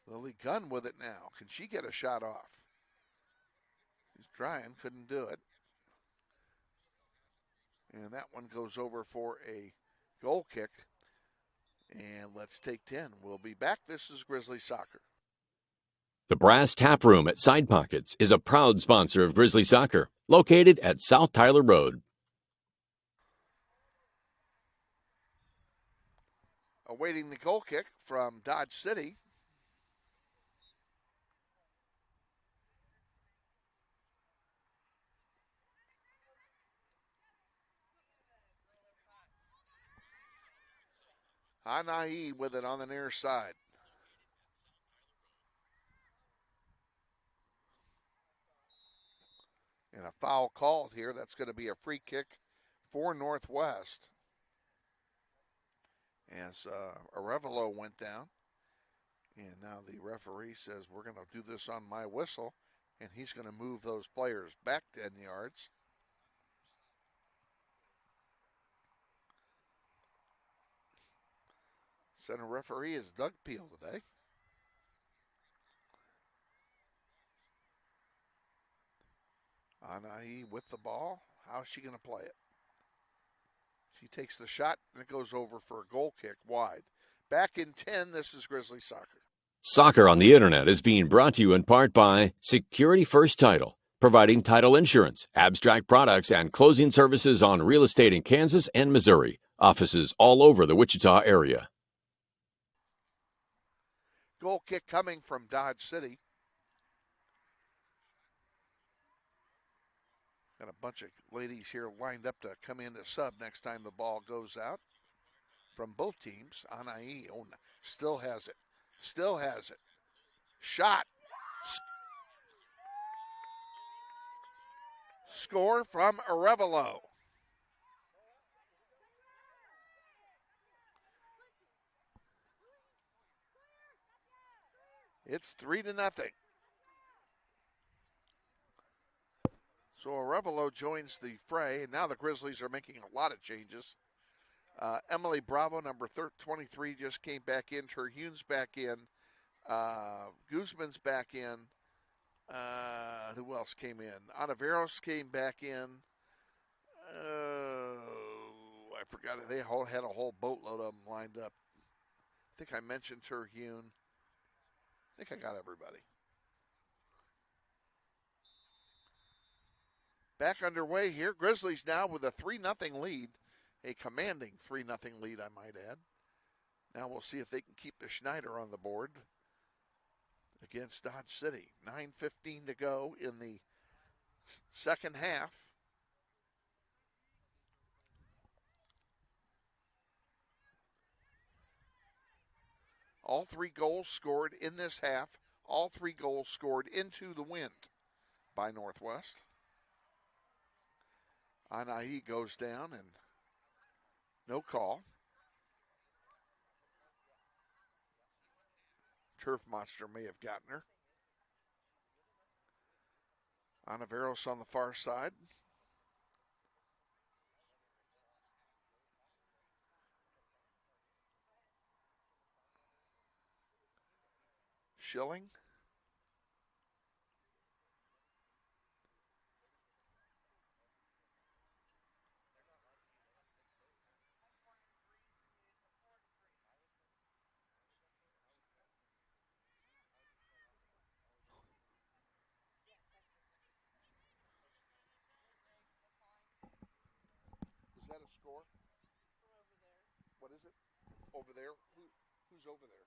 Lily Gunn with it now. Can she get a shot off? She's trying, couldn't do it. And that one goes over for a goal kick. And let's take 10. We'll be back. This is Grizzly Soccer. The Brass Tap Room at Side Pockets is a proud sponsor of Grizzly Soccer, located at South Tyler Road. Awaiting the goal kick from Dodge City. Anai with it on the near side. And a foul called here. That's going to be a free kick for Northwest. As Arevalo went down. And now the referee says, we're going to do this on my whistle. And he's going to move those players back 10 yards. Center referee is Doug Peel today. Anai with the ball. How's she going to play it? She takes the shot, and it goes over for a goal kick wide. Back in 10, this is Grizzly Soccer. Soccer on the Internet is being brought to you in part by Security First Title, providing title insurance, abstract products, and closing services on real estate in Kansas and Missouri. Offices all over the Wichita area. Goal kick coming from Dodge City. Got a bunch of ladies here lined up to come in to sub next time the ball goes out from both teams. Anai still has it. Still has it. Shot. Score from Arevalo. It's 3-0. So Arevalo joins the fray, and now the Grizzlies are making a lot of changes. Emily Bravo, number 23, just came back in. Terhune's back in. Guzman's back in. Who else came in? Onaveros came back in. I forgot it. They had a whole boatload of them lined up. I think I mentioned Terhune. I think I got everybody. Back underway here. Grizzlies now with a 3-0 lead. A commanding 3-0 lead, I might add. Now we'll see if they can keep the Schneider on the board against Dodge City. 9:15 to go in the second half. All 3 goals scored in this half. All 3 goals scored into the wind by Northwest. Anai goes down and no call. Turf Monster may have gotten her. Onaveros on the far side. Schilling. Is that a score? What is it? Over there? Who's over there?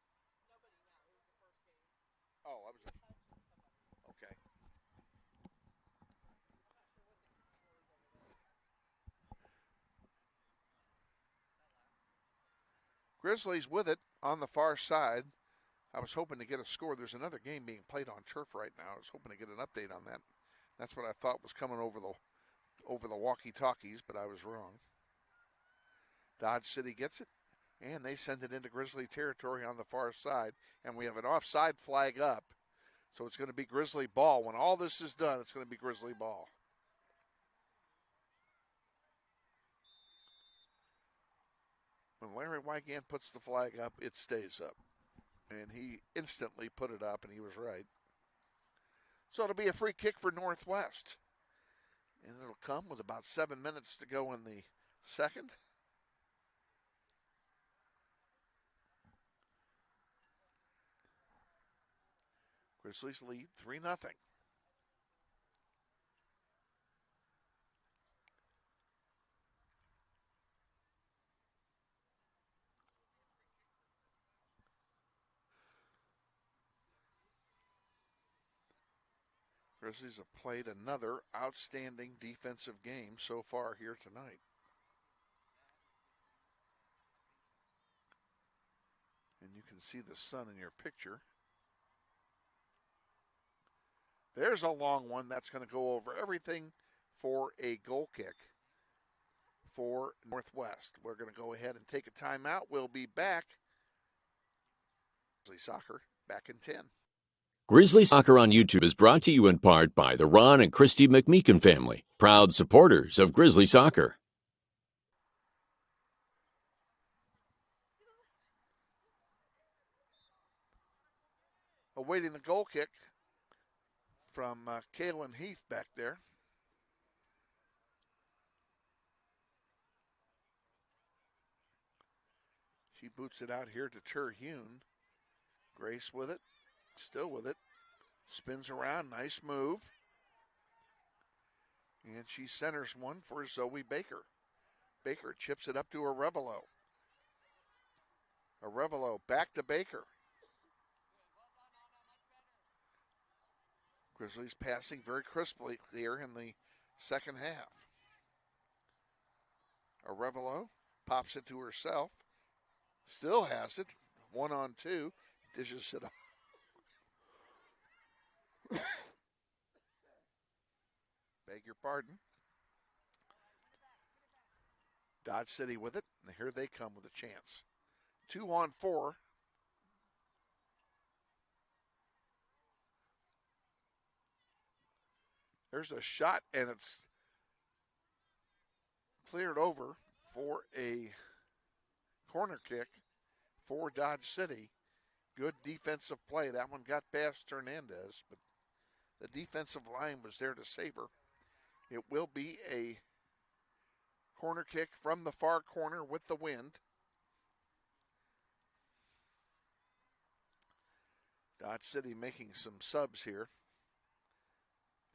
Oh, I was. Okay. Grizzlies with it on the far side. I was hoping to get a score. There's another game being played on turf right now. I was hoping to get an update on that. That's what I thought was coming over the walkie-talkies, but I was wrong. Dodge City gets it, and they send it into Grizzly territory on the far side, and we have an offside flag up. So it's going to be Grizzly ball. When all this is done, it's going to be Grizzly ball. When Larry Wygant puts the flag up, it stays up. And he instantly put it up, and he was right. So it'll be a free kick for Northwest. And it'll come with about 7 minutes to go in the second. Grizzlies lead 3-0. Grizzlies have played another outstanding defensive game so far here tonight. And you can see the sun in your picture. There's a long one that's going to go over everything for a goal kick for Northwest. We're going to go ahead and take a timeout. We'll be back. Grizzly Soccer back in 10. Grizzly Soccer on YouTube is brought to you in part by the Ron and Christy McMeekin family, proud supporters of Grizzly Soccer. Awaiting the goal kick from Kaylin Heath back there. She boots it out here to Terhune. Grace with it, still with it. Spins around, nice move. And she centers one for Zoe Baker. Baker chips it up to Arevalo. Arevalo back to Baker. Grizzlies passing very crisply here in the second half. Arevalo pops it to herself. Still has it. 1-on-2. Dishes it up. Beg your pardon. Dodge City with it. And here they come with a chance. 2-on-4. There's a shot, and it's cleared over for a corner kick for Dodge City. Good defensive play. That one got past Hernandez, but the defensive line was there to save her. It will be a corner kick from the far corner with the wind. Dodge City making some subs here.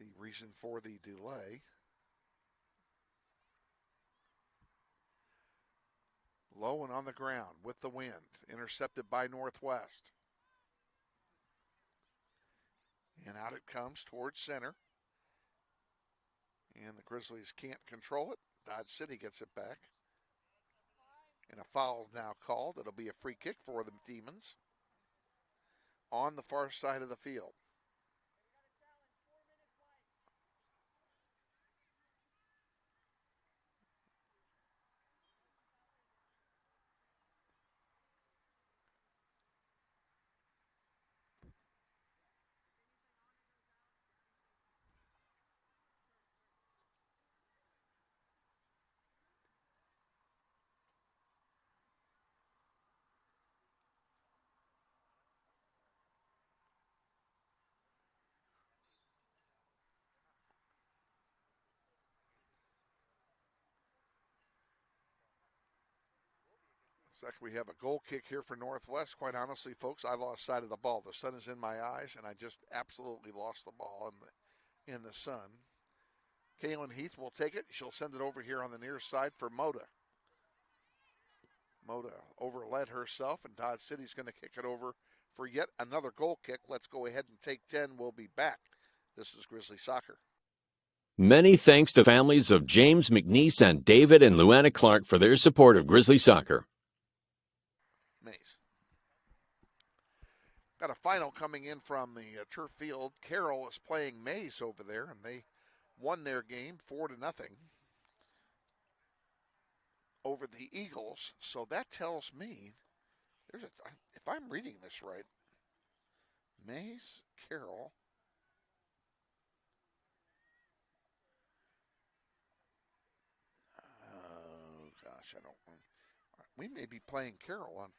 The reason for the delay. Low and on the ground with the wind. Intercepted by Northwest. And out it comes towards center. And the Grizzlies can't control it. Dodge City gets it back. And a foul now called. It'll be a free kick for the Demons on the far side of the field. Looks like we have a goal kick here for Northwest. Quite honestly, folks, I lost sight of the ball. The sun is in my eyes, and I just absolutely lost the ball in the sun. Kaylin Heath will take it. She'll send it over here on the near side for Moda. Moda overled herself, and Dodge City's going to kick it over for yet another goal kick. Let's go ahead and take 10. We'll be back. This is Grizzly Soccer. Many thanks to families of James McNeese and David and Luana Clark for their support of Grizzly Soccer. Mays. Got a final coming in from the turf field. Carroll is playing Mays over there, and they won their game 4-0 over the Eagles. So that tells me if I'm reading this right, Mays, Carroll. Oh gosh, I don't. We may be playing Carroll on.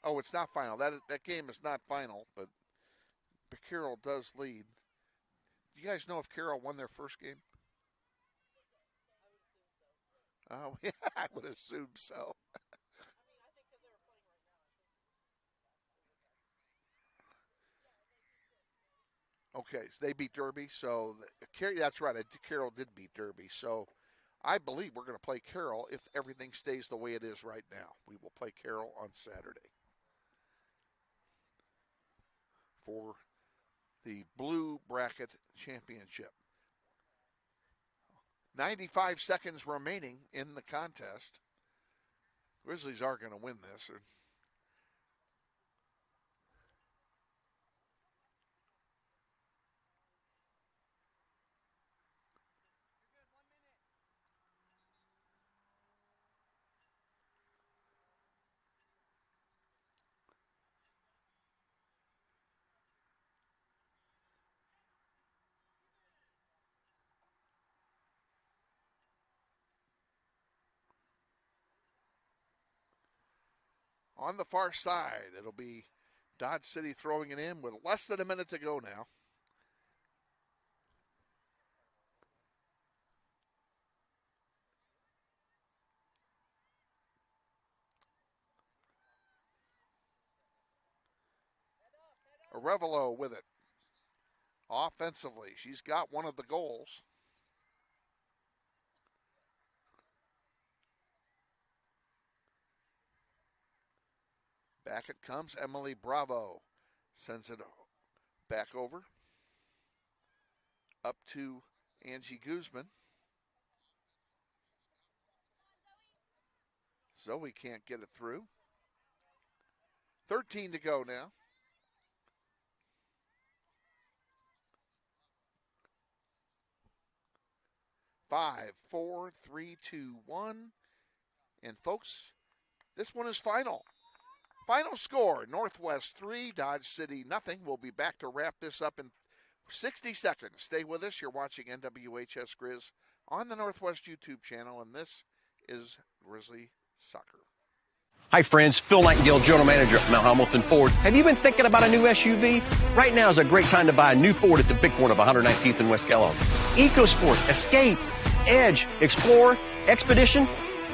Oh, it's not final. That game is not final, but Carroll does lead. Do you guys know if Carroll won their first game? Oh, yeah, I would assume so. Okay, so they beat Derby. So that's right. Carroll did beat Derby. So I believe we're going to play Carroll if everything stays the way it is right now. We will play Carroll on Saturday for the Blue Bracket Championship. 95 seconds remaining in the contest. Grizzlies are going to win this. On the far side, it'll be Dodge City throwing it in with less than a minute to go now. Arevalo with it. Offensively, she's got one of the goals. Back it comes. Emily Bravo sends it back over. Up to Angie Guzman. Zoe can't get it through. 13 to go now. Five, four, three, two, one. And folks, this one is final. Final score, Northwest 3, Dodge City nothing. We'll be back to wrap this up in 60 seconds. Stay with us. You're watching NWHS Grizz on the Northwest YouTube channel, and this is Grizzly Soccer. Hi friends, Phil Nightingale, General Manager at Mount Hamilton Ford. Have you been thinking about a new SUV? Right now is a great time to buy a new Ford at the big corner of 119th and West Kellogg. EcoSport, Escape, Edge, Explorer, Expedition.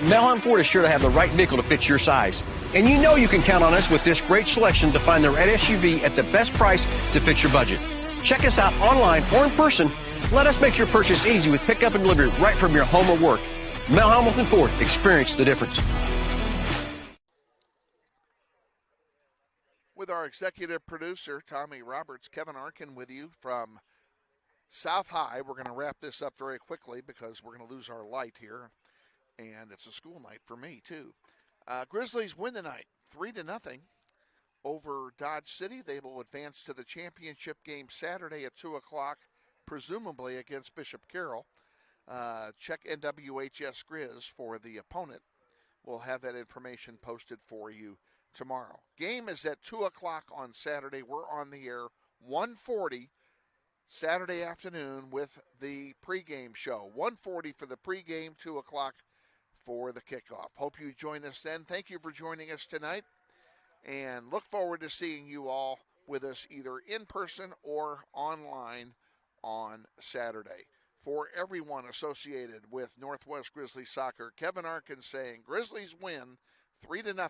Mount Ford is sure to have the right vehicle to fit your size. And you know you can count on us with this great selection to find the right SUV at the best price to fit your budget. Check us out online or in person. Let us make your purchase easy with pickup and delivery right from your home or work. Mount Hamilton Ford, experience the difference. With our executive producer, Tomi Roberts, Kevin Arkin with you from South High. We're going to wrap this up very quickly because we're going to lose our light here. And it's a school night for me, too. Grizzlies win tonight, 3-0 over Dodge City. They will advance to the championship game Saturday at 2 o'clock, presumably against Bishop Carroll. Check NWHS Grizz for the opponent. We'll have that information posted for you tomorrow. Game is at 2 o'clock on Saturday. We're on the air 1:40 Saturday afternoon with the pregame show. 1:40 for the pregame, 2 o'clock for the kickoff. Hope you join us then. Thank you for joining us tonight, and look forward to seeing you all with us either in person or online on Saturday. For everyone associated with Northwest Grizzly Soccer, Kevin Arkin saying Grizzlies win 3-0.